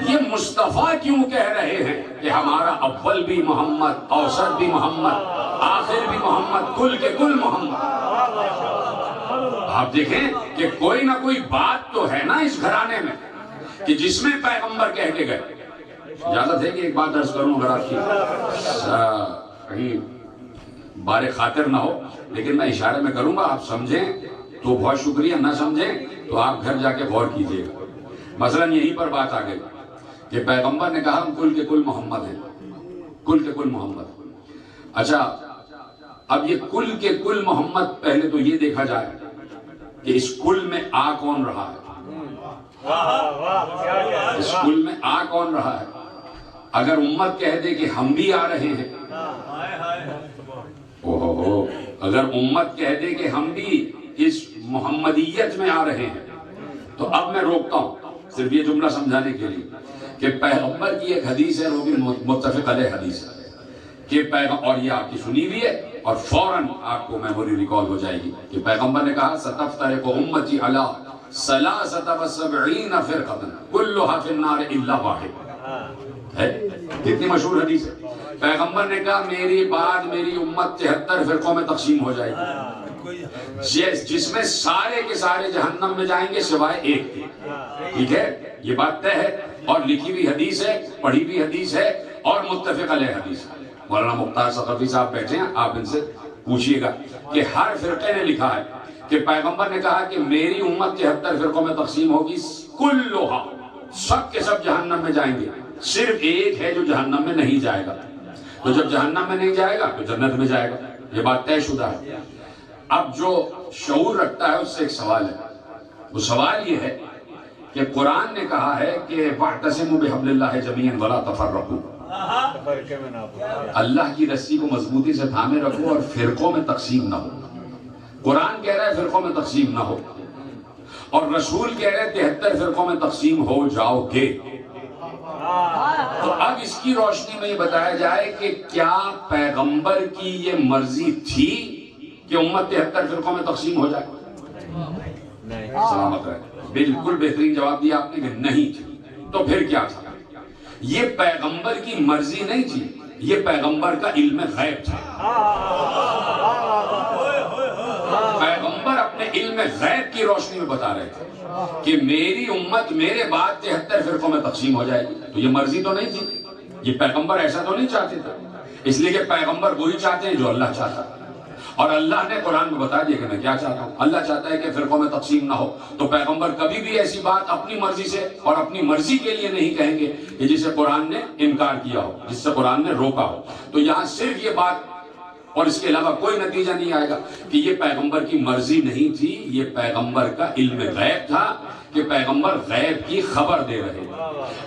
یہ مصطفیٰ کیوں کہہ رہے ہیں کہ ہمارا اول بھی محمد، اوسط بھی محمد، آخر بھی محمد، کل کے کل محمد۔ آپ دیکھیں کہ کوئی نہ کوئی بات تو ہے نا اس گھرانے میں کہ جس میں پیغمبر کہہ کے گئے۔ اجازت ہے کہ ایک بات عرض کروں اگر آپ کی کہیں بار خاطر نہ ہو، لیکن میں اشارے میں کروں گا، آپ سمجھیں تو بہت شکریہ، نہ سمجھیں تو آپ گھر جا کے غور کیجئے گا۔ مثلاً یہیں پر بات آ گئی کہ پیغمبر نے کہا ہم کل کے کل محمد ہیں، کل کے کل محمد۔ اچھا اب یہ کل کے کل محمد، پہلے تو یہ دیکھا جائے کہ اس کل میں آ کون رہا ہے، اس کل میں آ کون رہا ہے۔ اگر امت کہہ دے کہ ہم بھی آ رہے ہیں، اگر امت کہہ دے کہ ہم بھی اس محمدیت میں آ رہے ہیں، تو اب میں روکتا ہوں صرف یہ جملہ سمجھانے کے لیے کہ پیغمبر کی ایک حدیث ہے، وہ بھی متفق علیہ حدیث ہے کہ پیغمبر، اور یہ آپ کی سنی ہوئی ہے اور فوراً آپ کو میموری ریکال ہو جائے گی کہ پیغمبر نے کہا ستفترق امتی علی 73 فرقۃ کلھا فی النار الا واحد ہے، کتنی مشہور حدیث ہے۔ پیغمبر نے کہا میری بعد میری امت 73 فرقوں میں تقسیم ہو جائے گی، جس میں سارے کے سارے جہنم میں جائیں گے سوائے ایک کے۔ ٹھیک ہے، یہ بات طے ہے اور لکھی ہوئی حدیث ہے، پڑھی ہوئی حدیث ہے اور متفق علیہ حدیث ہے۔ مولانا مختار ثقفی صاحب بیٹھے ہیں، آپ ان سے پوچھئے گا کہ ہر فرقے نے لکھا ہے کہ پیغمبر نے کہا کہ میری امت 73 فرقوں میں تقسیم ہوگی، کلھا، سب کے سب جہنم میں جائیں گے، صرف ایک ہے جو جہنم میں نہیں جائے گا۔ تو جب جہنم میں نہیں جائے گا تو جنت میں جائے گا، یہ بات طے شدہ ہے۔ اب جو شعور رکھتا ہے اس سے ایک سوال ہے، وہ سوال یہ ہے کہ قرآن نے کہا ہے کہ وَاعْتَصِمُوا بِحَبْلِ اللَّهِ جَمِيعًا وَلَا تَفَرَّقُوا، اللہ کی رسی کو مضبوطی سے تھامے رکھو اور فرقوں میں تقسیم نہ ہو۔ قرآن کہہ رہا ہے فرقوں میں تقسیم نہ ہو، اور رسول کہہ رہے 73 فرقوں میں تقسیم ہو جاؤ گے۔ تو اب اس کی روشنی میں یہ بتایا جائے کہ کیا پیغمبر کی یہ مرضی تھی کہ امت 73 فرقوں میں تقسیم ہو جائے؟ سلامت رہے، بالکل بہترین جواب دیا آپ نے کہ نہیں تھی۔ تو پھر کیا تھا؟ یہ پیغمبر کی مرضی نہیں تھی، یہ پیغمبر کا علم غیب تھا۔ پیغمبر اپنے علم غیب کی روشنی میں بتا رہے تھے کہ میری امت میرے بعد 73 فرقوں میں تقسیم ہو جائے گی۔ تو یہ مرضی تو نہیں تھی، یہ پیغمبر ایسا تو نہیں چاہتے تھے، اس لیے کہ پیغمبر وہی چاہتے ہیں جو اللہ چاہتا ہے، اور اللہ نے قرآن میں بتا دیا کہ میں کیا چاہتا ہوں۔ اللہ چاہتا ہے کہ فرقوں میں تقسیم نہ ہو، تو پیغمبر کبھی بھی ایسی بات اپنی مرضی سے اور اپنی مرضی کے لیے نہیں کہیں گے کہ جسے قرآن نے انکار کیا ہو، جس سے قرآن نے روکا ہو۔ تو یہاں صرف یہ بات اور اس کے علاوہ کوئی نتیجہ نہیں آئے گا کہ یہ پیغمبر کی مرضی نہیں تھی، یہ پیغمبر کا علم غیب تھا کہ پیغمبر غیب کی خبر دے رہے ہیں۔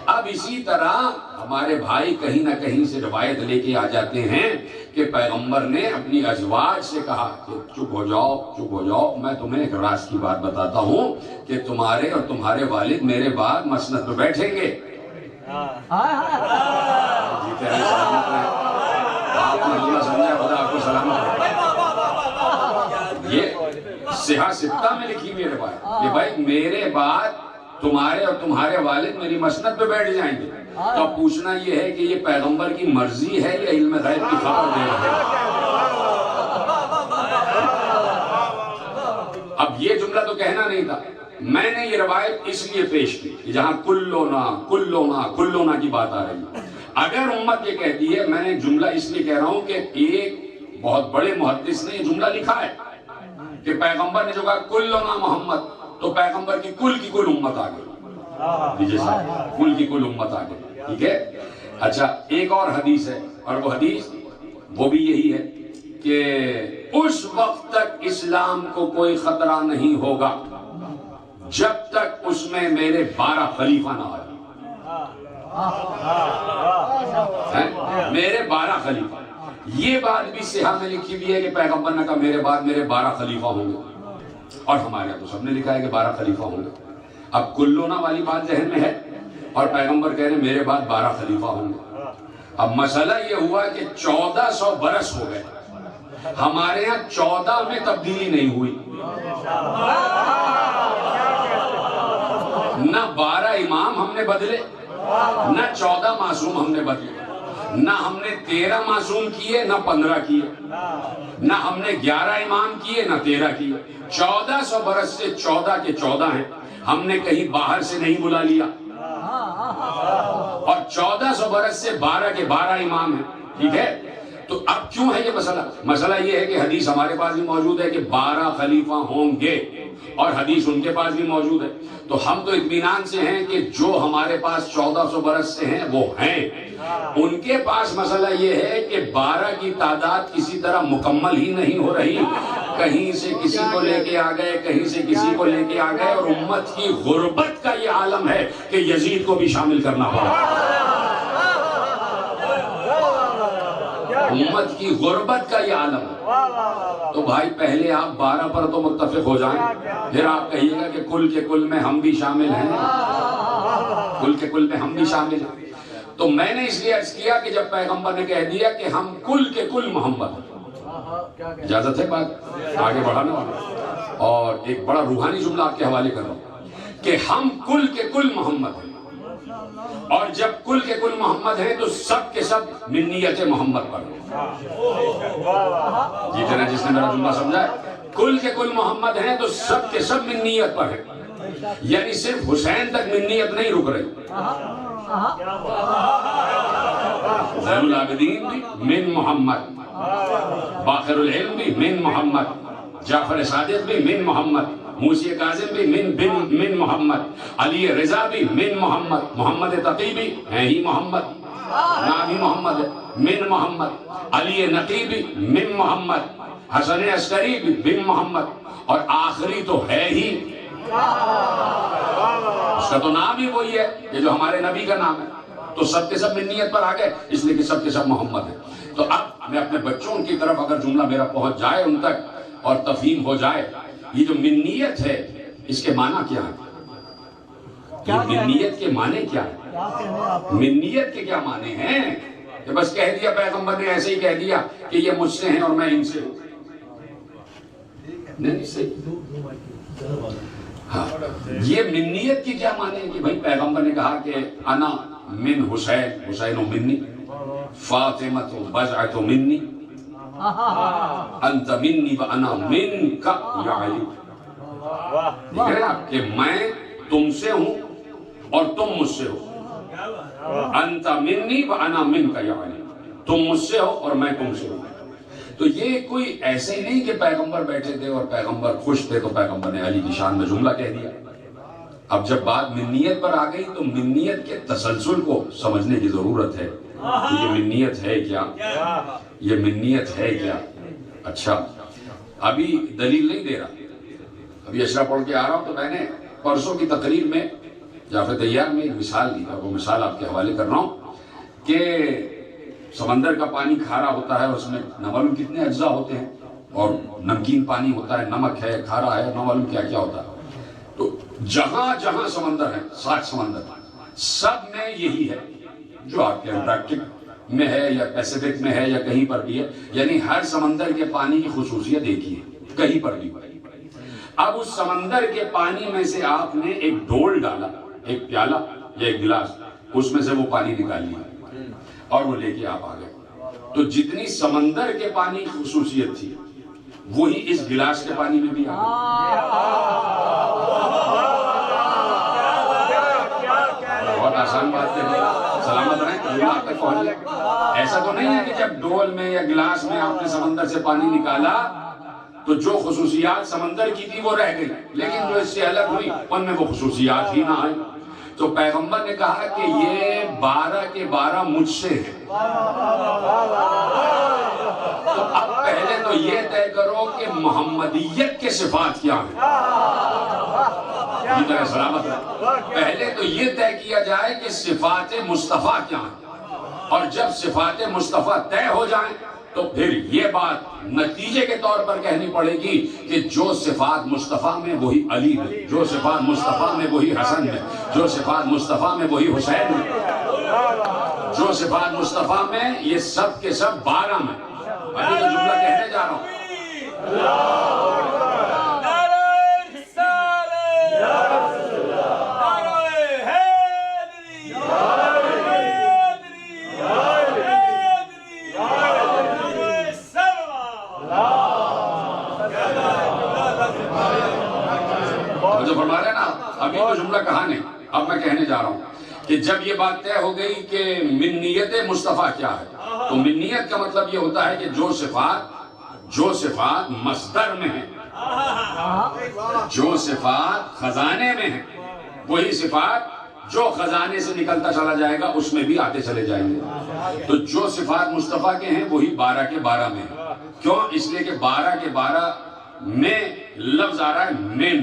اب اسی طرح ہمارے بھائی کہیں نہ کہیں سے روایت لے کے آ جاتے ہیں کہ پیغمبر نے اپنی ازواج سے کہا کہ چپ ہو جاؤ، چپ ہو جاؤ، میں تمہیں ایک راز کی بات بتاتا ہوں کہ تمہارے اور تمہارے والد میرے بعد مسند پہ بیٹھیں گے۔ آپ نے اللہ سمجھا، خدا آپ کو سلامت رکھے۔ یہ صحیح ستہ میں لکھی ہوئی روایت کہ بھائی میرے بعد تمہارے اور تمہارے والد میری مسند پہ بیٹھ جائیں گے۔ تو پوچھنا یہ ہے کہ یہ پیغمبر کی مرضی ہے یا علم غیب کی خبر دے رہے ہیں؟ اب یہ جملہ تو کہنا نہیں تھا، میں نے یہ روایت اس لیے پیش کی کہ جہاں کلونا کی بات آ رہی ہے۔ اگر امت یہ کہتی ہے، میں نے جملہ اس لیے کہہ رہا ہوں کہ ایک بہت بڑے محدث نے یہ جملہ لکھا ہے کہ پیغمبر نے جو کہا کلونا محمد، تو پیغمبر کی کل امت آ گئی، کل کی کل امت آ گئی۔ ٹھیک ہے، اچھا ایک اور حدیث ہے، اور وہ حدیث وہ بھی یہی ہے کہ اس وقت تک اسلام کو کوئی خطرہ نہیں ہوگا جب تک اس میں میرے 12 خلیفہ نہ آئے۔ میرے 12 خلیفہ، یہ بات بھی صحیح میں لکھی ہوئی ہے کہ پیغمبر نے کہا میرے بعد میرے 12 خلیفہ ہوں گے، اور ہمارے یہاں تو سب نے لکھا ہے کہ 12 خلیفہ ہوں گے۔ اب کلونا والی بات ذہن میں ہے اور پیغمبر کہہ رہے ہیں میرے بعد 12 خلیفہ ہوں گے۔ اب مسئلہ یہ ہوا کہ 1400 برس ہو گئے، ہمارے یہاں 14 میں تبدیلی نہیں ہوئی، نہ 12 امام ہم نے بدلے، نہ 14 معصوم ہم نے بدلے، نہ ہم نے 13 معصوم کیے نہ 15 کیے، نہ ہم نے 11 امام کیے نہ 13 کیے۔ 1400 برس سے 14 کے 14 ہیں، ہم نے کہیں باہر سے نہیں بلا لیا، اور 1400 برس سے 12 کے 12 امام ہیں۔ ٹھیک ہے، تو اب کیوں ہے یہ مسئلہ؟ مسئلہ یہ ہے کہ حدیث ہمارے پاس بھی موجود ہے کہ 12 خلیفہ ہوں گے، اور حدیث ان کے پاس بھی موجود ہے، تو ہم تو اطمینان سے ہیں کہ جو ہمارے پاس 1400 برس سے ہیں وہ ہیں۔ ان کے پاس مسئلہ یہ ہے کہ 12 کی تعداد کسی طرح مکمل ہی نہیں ہو رہی، کہیں سے کسی کو لے کے آ گئے، کہیں سے کسی کو لے کے آ گئے، اور امت کی غربت کا یہ عالم ہے کہ یزید کو بھی شامل کرنا پڑا۔ امت کی غربت کا یہ عالم ہے۔ تو بھائی پہلے آپ 12 پر تو متفق ہو جائیں، پھر آپ کہیے گا کہ کل کے کل میں ہم بھی شامل ہیں، کل کے کل میں ہم بھی شامل ہیں۔ تو میں نے اس لیے عرض کیا کہ جب پیغمبر نے کہہ دیا کہ ہم کل کے کل محمد ہیں، اجازت ہے بات آگے بڑھانے والا، اور ایک بڑا روحانی جملہ آپ کے حوالے کر رہا ہوں کہ ہم کل کے کل محمد ہیں، اور جب کل کے کل محمد ہیں تو سب کے سب منیت محمد پر ہیں۔ جی جنہیں جس نے میرا جملہ سمجھا ہے، کل کے کل محمد ہیں تو سب کے سب منیت پر ہیں، یعنی صرف حسین تک منیت نہیں رک رہی، زین العابدین بھی من محمد، باقر العلم بھی من محمد، جعفر صادق بھی من محمد، موسی کاظم بھی من محمد، علی رضا بھی من محمد، محمد تقی بھی ہیں ہی محمد، نام ہی محمد ہے، من محمد، علی نقی بھی من محمد، حسن عسکری بھی من محمد، اور آخری تو ہے ہی، اس کا تو نام ہی وہی ہے یہ جو ہمارے نبی کا نام ہے، تو سب کے سب منیت پر آ گئے، اس لیے کہ سب کے سب محمد ہیں۔ تو اب میں اپنے بچوں کی طرف اگر جملہ میرا پہنچ جائے ان تک اور تفہیم ہو جائے، یہ جو منیت ہے اس کے معنی کیا ہے؟ یہ منیت کے معنی کیا ہے؟ منیت کے کیا معنی ہیں؟ کہ بس کہہ دیا پیغمبر نے ایسے ہی کہہ دیا کہ یہ مجھ سے ہیں اور میں ان سے ہوں؟ نہیں صحیح۔ ہاں، یہ منیت کی کیا معنی ہے کہ بھائی پیغمبر نے کہا کہ انا من حسین، حسین منی، فاطمہ بضعۃ منی، انت منی و انا منک یا علی، دیکھ رہے آپ کہ میں تم سے ہوں اور تم مجھ سے ہو، انت منی و انا منک یا علی، تم مجھ سے ہو اور میں تم سے ہوں۔ تو یہ کوئی ایسے ہی نہیں کہ پیغمبر بیٹھے تھے اور پیغمبر خوش تھے تو پیغمبر نے علی کی شان میں جملہ کہہ دیا۔ اب جب بات منیت پر آ گئی تو منیت کے تسلسل کو سمجھنے کی ضرورت ہے کہ یہ منیت ہے کیا، یہ منیت ہے کیا۔ اچھا، ابھی دلیل نہیں دے رہا، ابھی اشرا پڑھ کے آ رہا ہوں تو میں نے پرسوں کی تقریر میں جعفر طیار میں ایک مثال دی تھا، وہ مثال آپ کے حوالے کر رہا ہوں کہ سمندر کا پانی کھارا ہوتا ہے، اس میں نہ معلوم کتنے اجزاء ہوتے ہیں، اور نمکین پانی ہوتا ہے، نمک ہے، کھارا ہے، نہ معلوم کیا کیا ہوتا ہے۔ تو جہاں جہاں سمندر ہے، 60 سمندر سب میں یہی ہے، جو آپ کے انٹارکٹک میں ہے یا پیسیفک میں ہے یا کہیں پر بھی ہے، یعنی ہر سمندر کے پانی کی خصوصیت ایک ہی ہے، کہیں پر بھی۔ اب اس سمندر کے پانی میں سے آپ نے ایک ڈول ڈالا، ایک پیالہ یا ایک گلاس، اس میں سے وہ پانی نکال لیا اور وہ لے کے آپ آ گئے، تو جتنی سمندر کے پانی کی خصوصیت تھی وہی اس گلاس کے پانی میں بھی آ گئی۔ بہت آسان بات ہے، سلامت رہیں، اللہ تک پہنچ جائے۔ ایسا تو نہیں ہے کہ جب ڈول میں یا گلاس میں آپ نے سمندر سے پانی نکالا تو جو خصوصیات سمندر کی تھی وہ رہ گئی، لیکن جو اس سے الگ ہوئی ان میں وہ خصوصیات ہی نہ آئی۔ تو پیغمبر نے کہا کہ یہ 12 کے 12 مجھ سے ہیں۔ تو اب پہلے تو یہ طے کرو کہ محمدیت کے صفات کیا ہیں، سلامت ہے۔ پہلے تو یہ طے کیا جائے کہ صفات مصطفیٰ کیا ہیں، اور جب صفات مصطفیٰ طے ہو جائیں تو پھر یہ بات نتیجے کے طور پر کہنی پڑے گی کہ جو صفات مصطفیٰ میں وہی علی میں، جو صفات مصطفیٰ میں وہی حسن میں، جو صفات مصطفیٰ میں وہی حسین میں، جو صفات مصطفیٰ میں یہ سب کے سب 12 میں۔ ابھی تو جملہ کہنے جا رہا ہوں۔ جو فرما رہے ہیں نا، ابھی تو جملہ کہا نہیں، اب میں کہنے جا رہا ہوں کہ جب یہ بات طے ہو گئی کہ منیت مصطفیٰ کیا ہے، تو منیت کا مطلب یہ ہوتا ہے کہ جو صفات مصدر میں ہیں، جو صفات خزانے میں ہیں، وہی صفات جو خزانے سے نکلتا چلا جائے گا اس میں بھی آتے چلے جائیں گے۔ تو جو صفات مصطفیٰ کے ہیں وہی 12 کے 12 میں ہیں۔ کیوں؟ اس لیے کہ 12 کے 12 میں لفظ آ رہا ہے من۔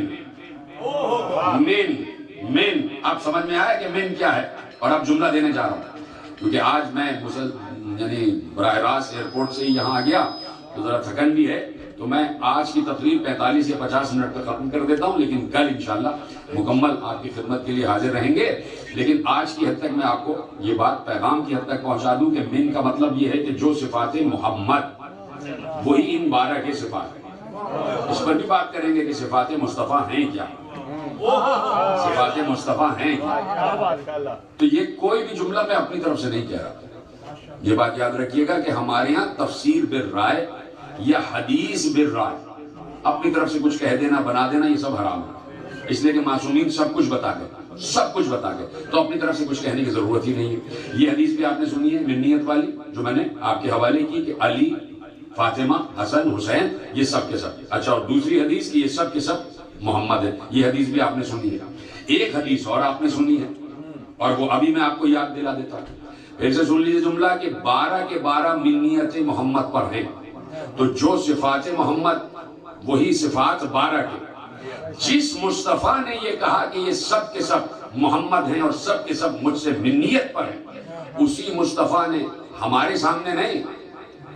من آپ سمجھ میں آیا کہ من کیا ہے؟ اور اب جملہ دینے جا رہا ہوں، کیونکہ آج میں یعنی براہ راست ایئرپورٹ سے ہی یہاں آ گیا تو ذرا تھکن بھی ہے، تو میں آج کی تقریر 45 یا 50 منٹ تک ختم کر دیتا ہوں، لیکن کل انشاءاللہ مکمل آپ کی خدمت کے لیے حاضر رہیں گے۔ لیکن آج کی حد تک میں آپ کو یہ بات پیغام کی حد تک پہنچا دوں کہ من کا مطلب یہ ہے کہ جو صفات محمد وہی ان 12 کے صفات ہیں۔ اس پر بھی بات کریں گے کہ صفات مصطفیٰ ہیں کیا، صفات مصطفیٰ ہیں کیا۔ تو یہ کوئی بھی جملہ میں اپنی طرف سے نہیں کہہ رہا۔ یہ بات یاد رکھیے گا کہ ہمارے ہاں تفسیر بالرائے یا حدیث بالرائے، اپنی طرف سے کچھ کہہ دینا بنا دینا یہ سب حرام ہے، اس لیے کہ معصومین سب کچھ بتا گئے تو اپنی طرف سے کچھ کہنے کی ضرورت ہی نہیں ہے۔ یہ حدیث بھی آپ نے سنی ہے منیت والی، جو میں نے آپ کے حوالے کی کہ علی، فاطمہ، حسن، حسین یہ سب کے سب۔ اچھا، اور دوسری حدیث کہ یہ سب کے سب محمد ہے، یہ حدیث بھی آپ نے سنی ہے۔ ایک حدیث اور آپ نے سنی ہے اور وہ ابھی میں آپ کو یاد دلا دیتا ہوں، پھر سے سن لیجیے جملہ کہ 12 کے 12 منیت محمد پر ہیں، تو جو صفات محمد وہی صفات 12 کے۔ جس مصطفیٰ نے یہ کہا کہ یہ سب کے سب محمد ہیں اور سب کے سب مجھ سے منیت پر ہیں، اسی مصطفیٰ نے ہمارے سامنے نہیں،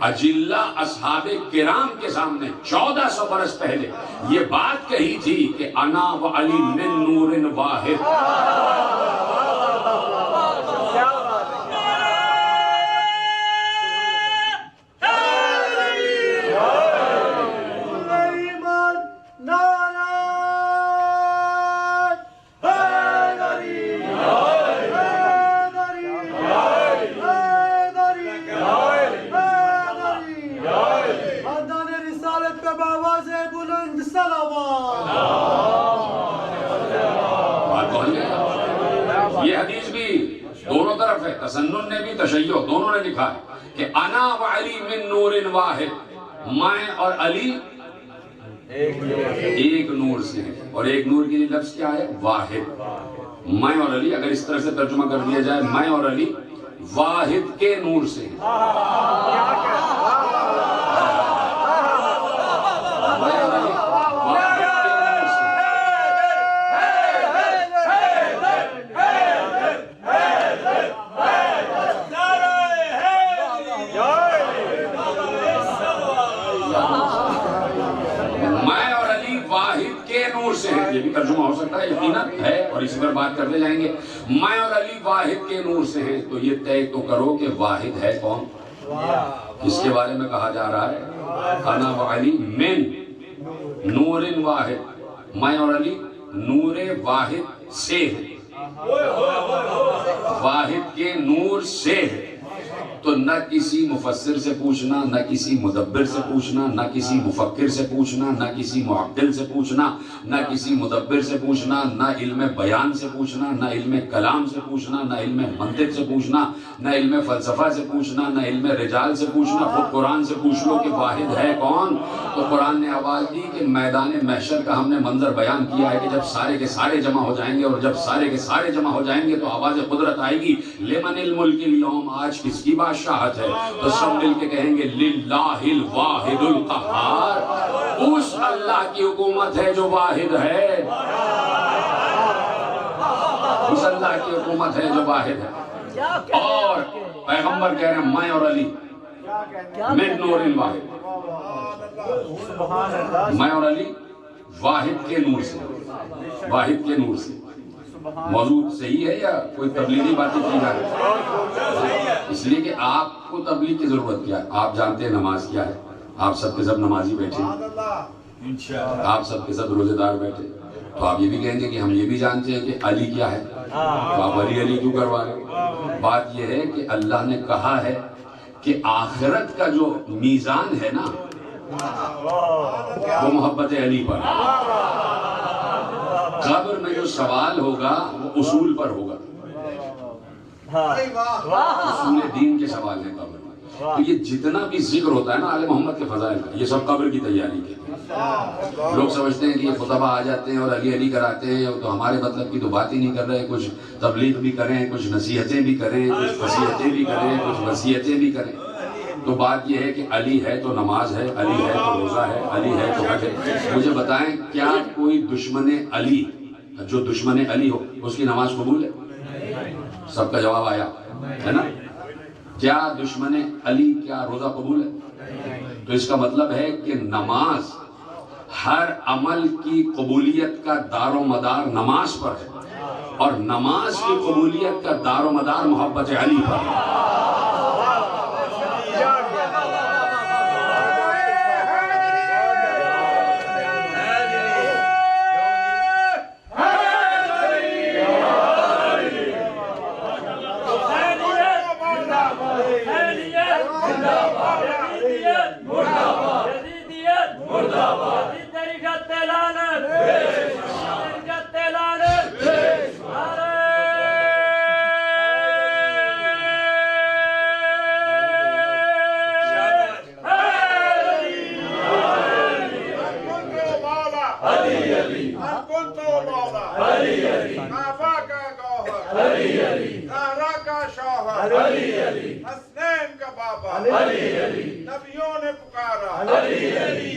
اجلہ اصحاب کرام کے سامنے 1400 برس پہلے یہ بات کہی تھی کہ انا و علی من نور واحد۔ یہ حدیث بھی دونوں طرف ہے، تسنن نے بھی تشیع دونوں نے لکھا ہے کہ انا و علی من نور واحد، میں اور علی ایک نور سے ہیں، اور ایک نور کی لفظ کیا ہے؟ واحد۔ میں اور علی اگر اس طرح سے ترجمہ کر دیا جائے، میں اور علی واحد کے نور سے ہیں۔ یہ بھی ترجمہ ہو سکتا ہے، یقیناً ہے، اور اسی پر بات کرتے جائیں گے۔ میں اور علی واحد کے نور سے ہیں، تو یہ طے تو کرو کہ واحد ہے کون؟ اس کے بارے میں کہا جا رہا ہے انا و علی من نور واحد، میں اور علی نور واحد سے ہیں، واحد کے نور سے ہیں۔ تو نہ کسی مفسر سے پوچھنا، نہ کسی مدبر سے پوچھنا، نہ کسی مفکر سے پوچھنا، نہ کسی معقل سے پوچھنا، نہ کسی مدبر سے پوچھنا، نہ علم بیان سے پوچھنا، نہ علم کلام سے پوچھنا، نہ علم منطق سے پوچھنا، نہ علم فلسفہ سے پوچھنا، نہ علم رجال سے پوچھنا، خود قرآن سے پوچھ لو کہ واحد ہے کون۔ تو قرآن نے آواز دی کہ میدان محشر کا ہم نے منظر بیان کیا ہے کہ جب سارے کے سارے جمع ہو جائیں گے، اور جب سارے کے سارے جمع ہو جائیں گے تو آواز قدرت آئے گی، لمن الملک اليوم، آج کس کی بادشاہت ہے؟ تو سب مل کے کہیں گے للہ الواحد القہار، اس اللہ کی حکومت ہے جو واحد ہے، اس اللہ کی حکومت ہے جو واحد ہے۔ اور پیغمبر کہہ رہے ہیں میں اور علی من نور واحد، میں اور علی واحد کے نور سے، واحد کے نور سے۔ موضوع صحیح ہے یا کوئی تبلیغی باتیں کی جا رہی ہے؟ اس لیے کہ آپ کو تبلیغ کی ضرورت کیا ہے؟ آپ جانتے ہیں نماز کیا ہے، آپ سب کے سب نمازی بیٹھے ہیں، آپ سب کے سب روزے دار بیٹھے، تو آپ یہ بھی کہیں گے کہ ہم یہ بھی جانتے ہیں کہ علی کیا ہے، تو آپ علی علی کیوں کروا رہے ہیں؟ بات یہ ہے کہ اللہ نے کہا ہے کہ آخرت کا جو میزان ہے نا وہ محبت علی پر ہے، قبر میں جو سوال ہوگا وہ اصول پر ہوگا، اصول دین کے سوال ہیں قبر میں۔ تو یہ جتنا بھی ذکر ہوتا ہے نا آل محمد کے فضائل کا، یہ سب قبر کی تیاری کے لیے۔ لوگ سمجھتے ہیں کہ یہ خطبہ آ جاتے ہیں اور علی علی کراتے ہیں، تو ہمارے مطلب کی تو بات ہی نہیں کر رہے، کچھ تبلیغ بھی کریں، کچھ نصیحتیں بھی کریں، کچھ وصیتیں بھی کریں، کچھ وصیتیں بھی کریں۔ تو بات یہ ہے کہ علی ہے تو نماز ہے، علی ہے تو روزہ ہے، علی ہے تو حج ہے۔ مجھے بتائیں کیا کوئی دشمن علی، جو دشمن علی ہو، اس کی نماز قبول ہے؟ سب کا جواب آیا ہے نا؟ کیا دشمن علی کیا روزہ قبول ہے؟ تو اس کا مطلب ہے کہ نماز، ہر عمل کی قبولیت کا دار و مدار نماز پر ہے، اور نماز کی قبولیت کا دار و مدار محبت علی پر ہے۔ حسنین کا بابا نبیوں نے پکارا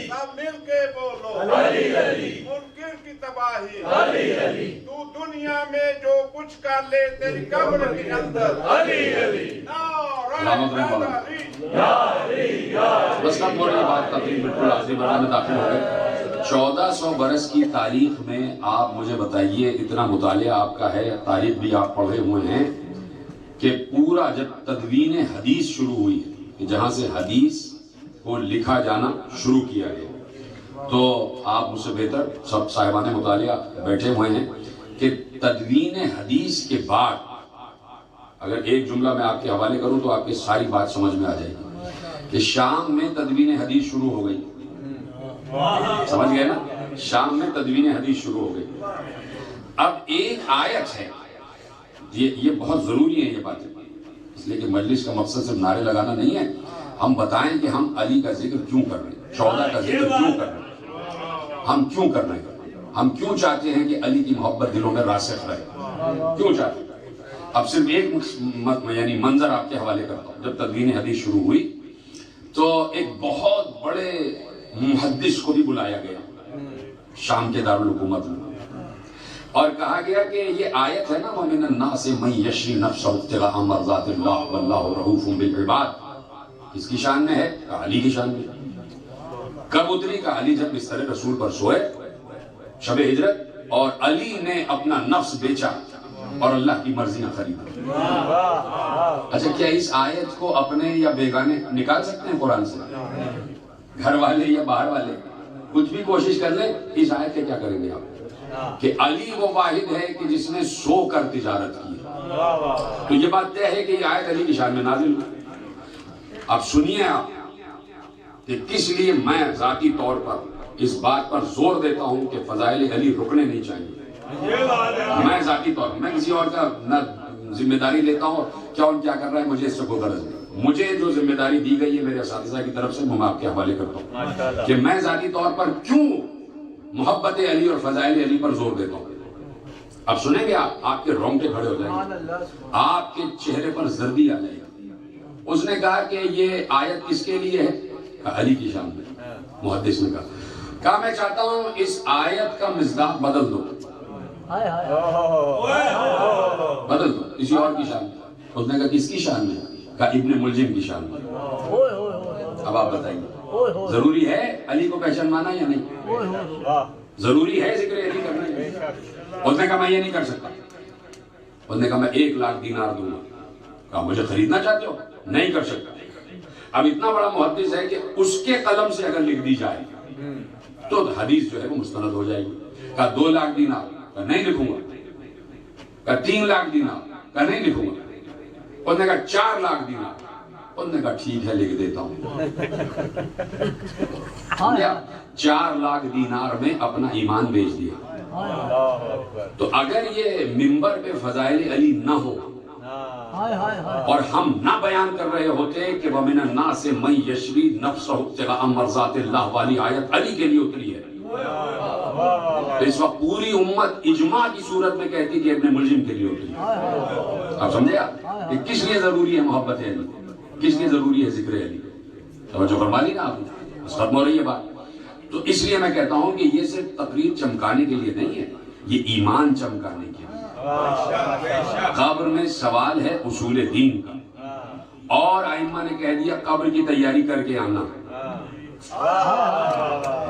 سب مل کے بولو منکر کی تباہی تو دنیا میں جو کچھ کر لے تیری قبر کے اندر بس کم ہو رہی بات، تقریب بالکل آخری مرحلے میں داخل ہو گئے۔ 1400 برس کی تاریخ میں آپ مجھے بتائیے، اتنا مطالعہ آپ کا ہے، تاریخ بھی آپ پڑھے ہوئے ہیں، کہ پورا جب تدوین حدیث شروع ہوئی کہ جہاں سے حدیث کو لکھا جانا شروع کیا گیا، تو آپ مجھ سے بہتر سب صاحبان مطالعہ بیٹھے ہوئے ہیں کہ تدوین حدیث کے بعد اگر ایک جملہ میں آپ کے حوالے کروں تو آپ کی ساری بات سمجھ میں آ جائے گی کہ شام میں تدوین حدیث شروع ہو گئی۔ سمجھ گئے نا؟ شام میں تدوین حدیث شروع ہو گئی۔ اب ایک آیت ہے، یہ بہت ضروری ہے یہ باتیں، اس لیے کہ مجلس کا مقصد صرف نعرے لگانا نہیں ہے، ہم بتائیں کہ ہم علی کا ذکر کیوں کر رہے ہیں، 14 کا ذکر کیوں کر رہے ہیں، ہم کیوں کر رہے ہیں، ہم کیوں چاہتے ہیں کہ علی کی محبت دلوں میں راسخ رہے، کیوں چاہتے ہیں۔ اب صرف ایک یعنی منظر آپ کے حوالے کرتا ہوں۔ جب تدوین حدیث شروع ہوئی تو ایک بہت بڑے محدث کو بھی بلایا گیا شام کے دارالحکومت میں، اور کہا گیا کہ یہ آیت ہے نا وَمِنَ النَّاسِ مَن يَشْرِي نَفْسَهُ ابْتِغَاءَ مَرْضَاتِ اللَّهِ وَاللَّهُ رَءُوفٌ بِالْعِبَادِ، کس کی شان میں ہے؟ کہا علی کی شان میں۔ کب اتری؟ کہا علی جب بستر رسول پر سوئے شب ہجرت، اور علی نے اپنا نفس بیچا اور اللہ کی مرضیاں خریدا۔ اچھا، کیا اس آیت کو اپنے یا بیگانے نکال سکتے ہیں قرآن سے؟ گھر والے یا باہر والے کچھ بھی کوشش کر لیں، اس آیت کے کیا کریں گے آپ؟ کہ علی وہ واحد ہے کہ جس نے سو کر تجارت کی ہے۔ تو یہ بات طے ہے کہ یہ آیت علی کی شان میں نازل ہوئی۔ اب سنیے آپ کہ کس لیے میں ذاتی طور پر اس بات پر زور دیتا ہوں کہ فضائل علی رکنے نہیں چاہیے۔ میں ذاتی طور پر، میں کسی اور کا نہ ذمہ داری لیتا ہوں کیا اور کیا کر رہا ہے، مجھے اس سے کوئی غرض نہیں۔ مجھے جو ذمہ داری دی گئی ہے میرے اساتذہ کی طرف سے، میں آپ کے حوالے کرتا ہوں کہ میں ذاتی طور پر کیوں محبت علی اور فضائل علی پر زور دیتا ہوں۔ اب سنیں گے آپ کے رونگٹے کھڑے ہو جائیں گے، آپ کے چہرے پر زردی آ جائے گی۔ اس نے کہا کہ یہ آیت کس کے لیے ہے؟ کہا علی کی شان میں۔ محدث نے کہا میں چاہتا ہوں اس آیت کا مصداق بدل دو، بدل دو کسی اور کی شان میں۔ اس نے کہا کس کی شان میں؟ کہا ابن ملجم کی شان میں۔ اب آپ بتائیے ضروری ہے علی کو پہچانوانا یا نہیں؟ ضروری ہے ذکر علی کرنا؟ اس نے کہا میں یہ نہیں کر سکتا۔ اس نے کہا میں 1 لاکھ دینار دوں گا۔ کہا مجھے خریدنا چاہتے ہو؟ نہیں کر سکتا۔ اب اتنا بڑا محدث ہے کہ اس کے قلم سے اگر لکھ دی جائے تو حدیث جو ہے وہ مستند ہو جائے گی۔ کہا 2 لاکھ دینار؟ کہا نہیں لکھوں گا۔ کہا 3 لاکھ دینار؟ کہا نہیں لکھوں گا۔ اس نے کہا 4 لاکھ دینار؟ اس نے کہا ٹھیک ہے لکھ دیتا ہوں۔ 4 لاکھ دینار میں اپنا ایمان بیچ دیا۔ تو اگر یہ منبر پہ فضائل علی نہ ہو اور ہم نہ بیان کر رہے ہوتے کہ وَمِنَ النَّاسِ مَن يَشْرِي نَفْسَهُ ابْتِغَاءَ مَرْضَاتِ اللَّهِ والی آیت علی کے لیے اتری ہے۔ تو اس وقت پوری امت اجماع کی صورت میں کہتی کہ ابن ملجم کے لیے اتری ہے۔ آپ سمجھے آپ کہ کس لیے ضروری ہے محبت علی، کس لیے ضروری ہے ذکر علی؟ توجہ فرما لی نا آپ نے؟ بس ختم ہو رہی ہے بات۔ تو اس لیے میں کہتا ہوں کہ یہ صرف تقریر چمکانے کے لیے نہیں ہے، یہ ایمان چمکانے کے لیے۔ قبر میں سوال ہے اصول دین کا، اور ائمہ نے کہہ دیا قبر کی تیاری کر کے آنا.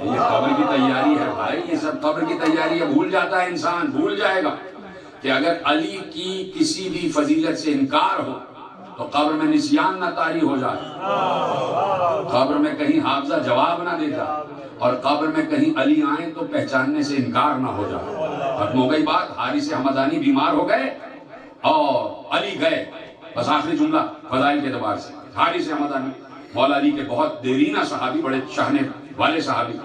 یہ قبر کی تیاری ہے بھائی، یہ سب قبر کی تیاری ہے. بھول جاتا ہے انسان، بھول جائے گا کہ اگر علی کی کسی بھی فضیلت سے انکار ہو تو قبر میں نسیان نہ طاری ہو جائے، قبر میں کہیں حافظہ جواب نہ دے جائے، اور قبر میں کہیں علی آئیں تو پہچاننے سے انکار نہ ہو جائے. ختم ہو گئی بات. حارث حمدانی بیمار ہو گئے اور علی گئے. بس آخری جملہ فضائل کے اعتبار سے، حارث حمدانی مولا علی کے بہت دیرینہ صحابی، بڑے چاہنے والے صحابی.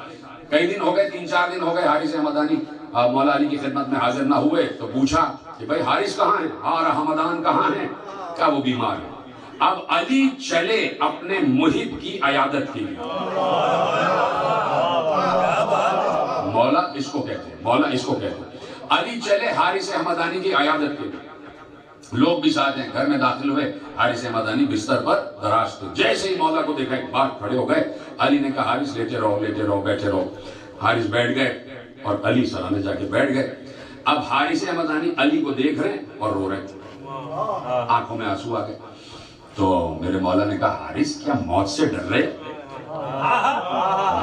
کئی دن ہو گئے، 3-4 دن ہو گئے حارث حمدانی مولا علی کی خدمت میں حاضر نہ ہوئے. تو پوچھا کہ بھائی حارث کہاں ہیں، اور حمدان کہاں ہیں؟ کیا وہ بیمار ہے. اب علی چلے اپنے محب کی عیادت کے لیے. مولا اس کو کہتے ہیں، مولا اس کو کہتے ہیں. علی چلے حارث حمدانی کی عیادت کے لیے. لوگ بھی ساتھ ہیں. گھر میں داخل ہوئے، حارث حمدانی بستر پر دراز تھے. جیسے ہی مولا کو دیکھا ایک بار کھڑے ہو گئے. علی نے کہا حارث لیٹے رہو، لیٹے رہو، بیٹھے رہو. حارث بیٹھ گئے اور علی سرانے جا کے بیٹھ گئے. اب حارث حمدانی علی کو دیکھ رہے ہیں اور رو رہے ہیں، آنکھوں میں آنسو آ گئے. تو میرے مولا نے کہا حارث کیا موت سے ڈر رہے؟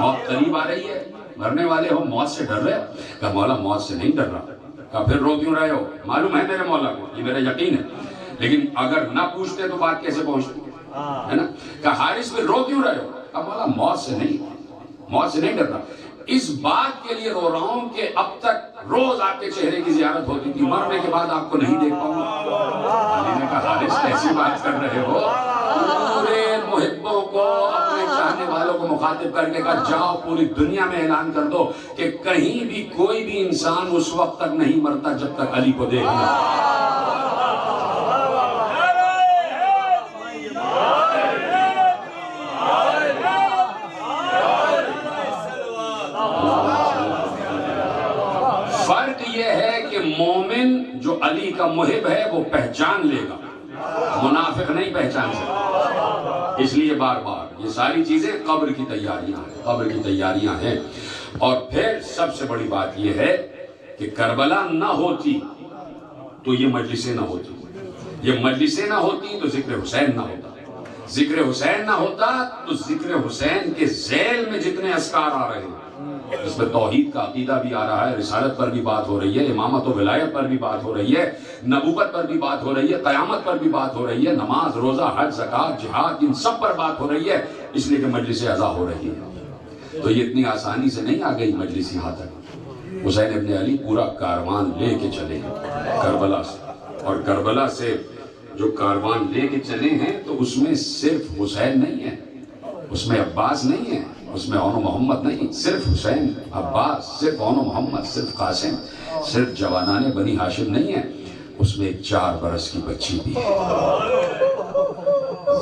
موت قریب آ رہی ہے، مرنے والے ہو، موت سے ڈر رہے؟ کہا مولا موت سے نہیں ڈر رہا. کہا پھر رو کیوں رہے ہو؟ معلوم ہے میرے مولا کو، یہ میرا یقین ہے، لیکن اگر نہ پوچھتے تو بات کیسے پہنچتی ہے نا. کہا حارث پھر رو کیوں رہے ہو؟ کہا مولا موت سے نہیں ڈر رہا. اس بات کے لیے رو رہا ہوں کہ اب تک روز آپ کے چہرے کی زیارت ہوتی تھی، مرنے کے بعد آپ کو نہیں دیکھ پاؤں گا. علی نے کہا حارث کیسی بات کر رہے ہو؟ پورے محبوں کو، اپنے چاہنے والوں کو مخاطب کر کے کہا جاؤ پوری دنیا میں اعلان کر دو کہ کہیں بھی کوئی بھی انسان اس وقت تک نہیں مرتا جب تک علی کو دیکھ لے. فرق یہ ہے کہ مومن جو علی کا محب ہے وہ پہچان لے گا، منافق نہیں پہچان سکتا. اس لیے بار بار یہ ساری چیزیں قبر کی تیاریاں ہیں، قبر کی تیاریاں ہیں. اور پھر سب سے بڑی بات یہ ہے کہ کربلا نہ ہوتی تو یہ مجلسیں نہ ہوتی، یہ مجلسیں نہ ہوتی تو ذکر حسین نہ ہوتا، ذکر حسین نہ ہوتا تو ذکر حسین کے ذیل میں جتنے اذکار آ رہے ہیں، اس میں توحید کا عقیدہ بھی آ رہا ہے، رسالت پر بھی بات ہو رہی ہے، امامت و ولایت پر بھی بات ہو رہی ہے، نبوت پر بھی بات ہو رہی ہے، قیامت پر بھی بات ہو رہی ہے، نماز، روزہ، حج، زکوٰۃ، جہاد، ان سب پر بات ہو رہی ہے، اس لیے کہ مجلس عزا ہو رہی ہے. تو یہ اتنی آسانی سے نہیں آ گئی مجلس یہاں تک. حسین ابن علی پورا کاروان لے کے چلے ہیں کربلا سے، اور کربلا سے جو کاروان لے کے چلے ہیں تو اس میں صرف حسین نہیں ہے، اس میں عباس نہیں ہے، اس میں اون و محمد نہیں، صرف حسین، عباس، صرف اون و محمد، صرف قاسم، صرف جوانان بنی ہاشم نہیں ہے، اس میں ایک 4 برس کی بچی بھی ہے.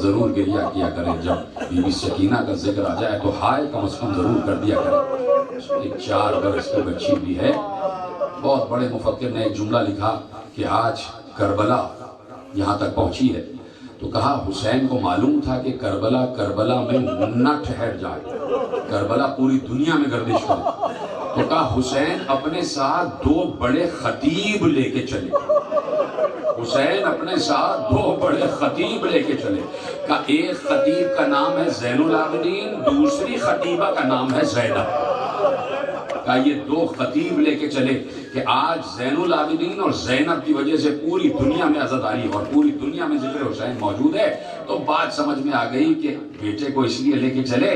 ضرور گریہ کیا کریں جب بی بی سکینہ کا ذکر آ جائے تو ہائے کم از کم ضرور کر دیا کریں. ایک 4 برس کی بچی بھی ہے. بہت بڑے مفکر نے ایک جملہ لکھا کہ آج کربلا یہاں تک پہنچی ہے تو کہا حسین کو معلوم تھا کہ کربلا میں نہ ٹھہر جائے، کربلا پوری دنیا میں گردش کرے، تو کہا حسین اپنے ساتھ 2 بڑے خطیب لے کے چلے. حسین اپنے ساتھ 2 بڑے خطیب لے کے چلے. کہا ایک خطیب کا نام ہے زین العابدین، دوسری خطیبہ کا نام ہے زینب. کہا یہ 2 خطیب لے کے چلے کہ آج زین العابدین اور زینب کی وجہ سے پوری دنیا میں عزاداری اور پوری دنیا میں ذکر حسین موجود ہے. تو بات سمجھ میں آ گئی کہ بیٹے کو اس لیے لے کے چلے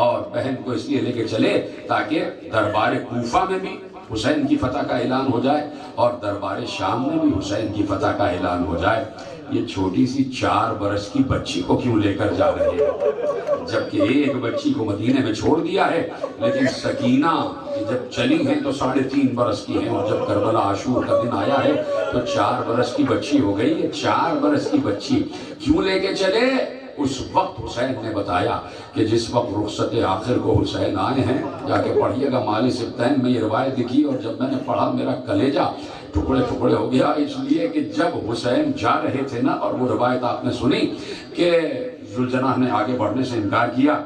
اور بہن کو اس لیے لے کے چلے تاکہ دربار کوفہ میں بھی حسین کی فتح کا اعلان ہو جائے اور دربار شام میں بھی حسین کی فتح کا اعلان ہو جائے. یہ چھوٹی سی 4 برس کی بچی کو کیوں لے کر جا رہے ہیں جبکہ ایک بچی کو مدینے میں چھوڑ دیا ہے؟ لیکن سکینہ جب چلی ہیں تو 3.5 برس کی ہیں، اور جب کربلا عاشور کا دن آیا ہے تو 4 برس کی بچی ہو گئی ہے. 4 برس کی بچی کیوں لے کے چلے؟ اس وقت حسین نے بتایا کہ جس وقت رخصت آخر کو حسین آئے ہیں، جا کے پڑھیے گا مالی سبتین میں یہ روایت لکھی، اور جب میں نے پڑھا میرا کلیجہ ٹکڑے ٹکڑے ہو گیا، اس لیے کہ جب حسین جا رہے تھے نا، اور وہ روایت آپ نے سنی کہ ذوالجناح نے آگے بڑھنے سے انکار کیا،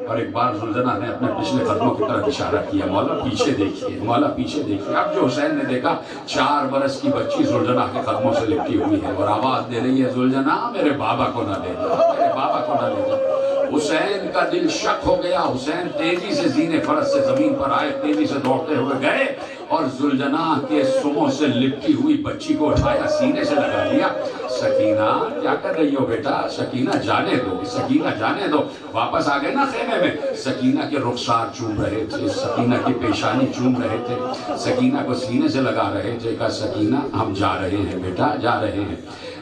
اور ایک بار ذوالجناح نے اپنے پچھلے قدموں کی طرف اشارہ کیا، مولا پیچھے دیکھیے، مولا پیچھے دیکھیے. اب جو حسین نے دیکھا 4 برس کی بچی ذوالجناح کے قدموں سے لپٹی ہوئی ہے اور آواز دے رہی ہے ذوالجناح میرے بابا کو نہ لے جا، بابا کو نہ لے جاؤ۔ حسین کا دل شک ہو گیا، حسین تیزی سے زینے فرس سے زمین پر آئے، تیزی سے دوڑتے ہوئے گئے اور ذوالجناح کے سموں سے لپٹی ہوئی بچی کو اٹھایا، سینے سے لگا دیا۔ سکینہ کیا کر رہی ہو بیٹا؟ سکینہ جانے دو، سکینہ جانے دو۔ واپس آ گئے نا خیمے میں، سکینہ کے رخسار چوم رہے تھے، سکینہ کی پیشانی چوم رہے تھے، سکینہ کو سینے سے لگا رہے تھے۔ کہا سکینہ ہم جا رہے ہیں بیٹا، جا رہے ہیں۔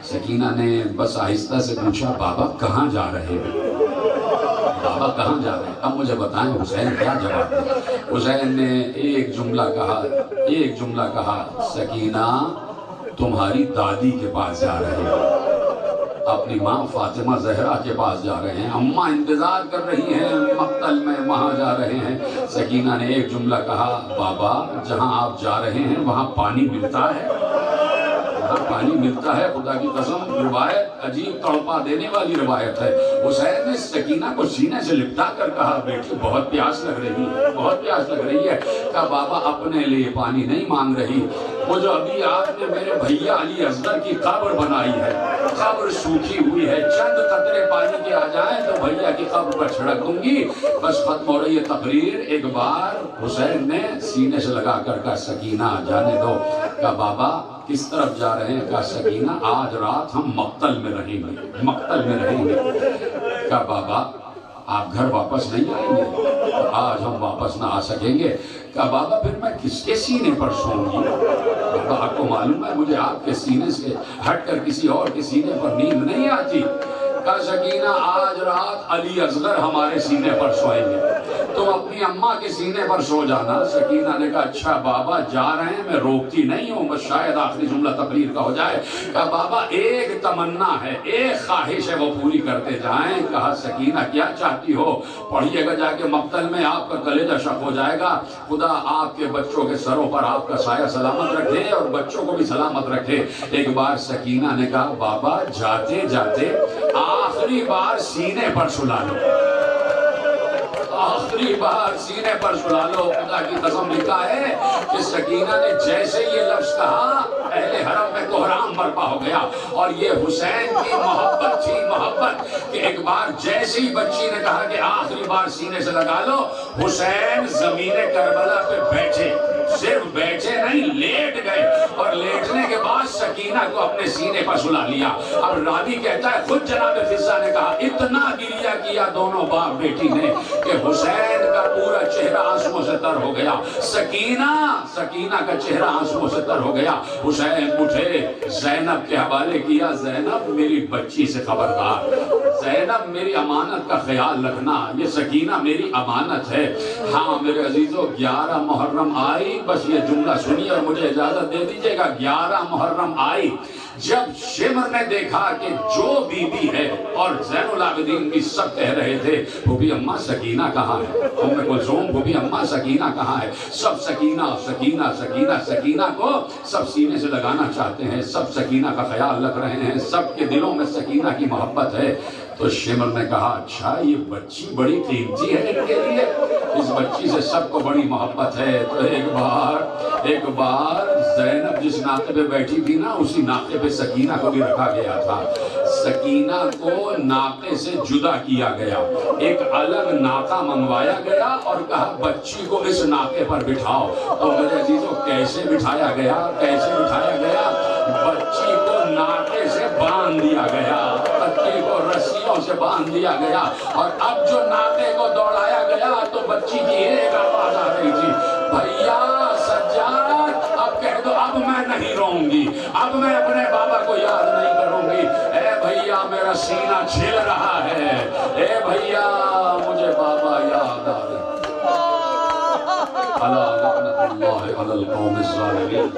سکینہ نے بس آہستہ سے پوچھا بابا کہاں جا رہے ہیں؟ بابا کہاں جا رہے ہیں؟ اب مجھے بتائیں حسین کیا جواب دیا؟ حسین نے ایک جملہ کہا، سکینہ تمہاری دادی کے پاس جا رہے ہیں، اپنی ماں فاطمہ زہرا کے پاس جا رہے ہیں، اماں انتظار کر رہی ہیں مقتل میں، وہاں جا رہے ہیں۔ سکینہ نے ایک جملہ کہا، بابا جہاں آپ جا رہے ہیں وہاں پانی ملتا ہے؟ پانی ملتا ہے؟ خدا کی قسم روایت عجیب تڑپا دینے والی روایت ہے۔ حسین نے سکینہ کو سینے سے لپٹا کر کہا بیٹی بہت پیاس لگ رہی ہے، بہت پیاس لگ رہی ہے۔ کہا بابا اپنے لیے پانی نہیں مانگ رہی، وہ جو ابھی آپ نے میرے بھیا علی اصغر کی قبر بنائی ہے، قبر سوکھی ہوئی ہے، چند قطرے پانی کے آ جائیں تو بھیا کی قبر پر چھڑک دوں گی، بس ختم ہو رہی ہے تقریر۔ ایک بار حسین نے سینے سے لگا کر کہا سکینہ جانے دو۔ کہا بابا کس طرف جا رہے ہیں؟ کہا سکینہ آج رات ہم مقتل میں رہیں گے، مقتل میں رہیں گے۔ کہا بابا آپ گھر واپس نہیں آئیں گے؟ آج ہم واپس نہ آ سکیں گے۔ کہا بابا پھر میں کس کے سینے پر سوؤں گی؟ بابا آپ کو معلوم ہے مجھے آپ کے سینے سے ہٹ کر کسی اور کے سینے پر نیند نہیں آتی۔ کہا سکینہ آج رات علی اصغر ہمارے سینے پر سوئیں گے، تم اپنی اماں کے سینے پر سو جانا۔ سکینہ نے کہا اچھا بابا جا رہے ہیں، میں روکتی نہیں ہوں، بس شاید آخری جملہ تقریر کا ہو جائے۔ کہا بابا ایک تمنا ہے، ایک خواہش ہے، وہ پوری کرتے جائیں۔ کہا سکینہ کیا چاہتی ہو؟ پڑھیے گا جا کے مقتل میں، آپ کا کلیجہ شق ہو جائے گا۔ خدا آپ کے بچوں کے سروں پر آپ کا سایہ سلامت رکھے اور بچوں کو بھی سلامت رکھے۔ ایک بار سکینہ نے کہا بابا جاتے جاتے آخری بار سینے پر سلا لو، آخری بار سینے پر سلا لو۔ خدا کی قسم لکھا ہے کہ سکینہ نے جیسے یہ لفظ کہا اہل حرم میں کوہرام برپا ہو گیا، اور یہ حسین کی محبت تھی، محبت کہ ایک بار جیسے ہی بچی نے کہا کہ آخری بار سینے سے لگا لو، حسین زمین کربلا پہ بیٹھے، صرف بیٹھے نہیں لیٹ گئے، اور لیٹنے کے بعد سکینہ کو اپنے سینے پر سلا لیا۔ اب راوی کہتا ہے خود جناب فضہ نے کہا اتنا گریہ کیا دونوں باپ بیٹی نے کہ حسین کا پورا چہرہ آنسوؤں سے تر ہو گیا، سکینہ کا چہرہ آنسوؤں سے تر ہو گیا۔ حسین اٹھے، زینب کے حوالے کیا، زینب میری بچی سے خبردار، زینب میری امانت کا خیال رکھنا، یہ سکینہ میری امانت ہے۔ ہاں میرے عزیزو 11 محرم آئی، بس یہ جملہ سنیے اور مجھے اجازت دے دیجئے گا۔ 11 محرم آئی جب شمر نے دیکھا کہ جو بی بی ہے، اور زین العابدین بھی سب کہہ رہے تھے بھوبی اماں سکینہ کہاں ہے، ام کلثوم بھوبی اماں سکینہ کہاں ہے، سب سکینہ سکینہ سکینہ سکینہ کو سب سینے سے لگانا چاہتے ہیں، سب سکینہ کا خیال رکھ رہے ہیں، سب کے دلوں میں سکینہ کی محبت ہے۔ تو شمر نے کہا اچھا یہ بچی بڑی قیمتی ہے ان کے لیے، اس بچی سے سب کو بڑی محبت ہے۔ تو ایک بار زینب جس ناقے پہ بیٹھی تھی نا، اسی ناقے پہ سکینہ کو بھی رکھا گیا تھا۔ سکینہ کو ناقے سے جدا کیا گیا، ایک الگ ناقہ منگوایا گیا اور کہا بچی کو اس ناقے پر بٹھاؤ۔ تو میرے عزیزو کیسے بٹھایا گیا؟ کیسے بٹھایا گیا؟ بچی کو ناقے سے باندھ دیا گیا، بچی کو رسیوں سے باندھ دیا گیا، اور اب جو ناقے کو دوڑایا گیا تو بچی کی ایک آواز آ رہی تھی، بھیا سجاد اب کہہ دو اب میں نہیں رہوں گی، اب میں اپنے بابا کو یاد نہیں کروں گی، اے بھیا میرا سینہ چھل رہا ہے، اے بھیا مجھے بابا یاد آ رہے۔ الا لعنت اللہ علی القوم الظالمین،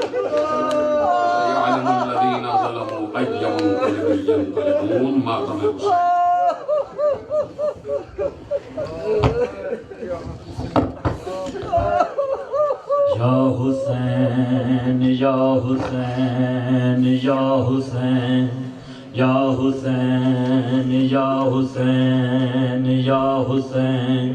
سیعلم الذین ظلموا ای منقلب ینقلبون۔ ماتم حسین۔ یا حسین یا حسین یا حسین یا حسین یا حسین یا حسین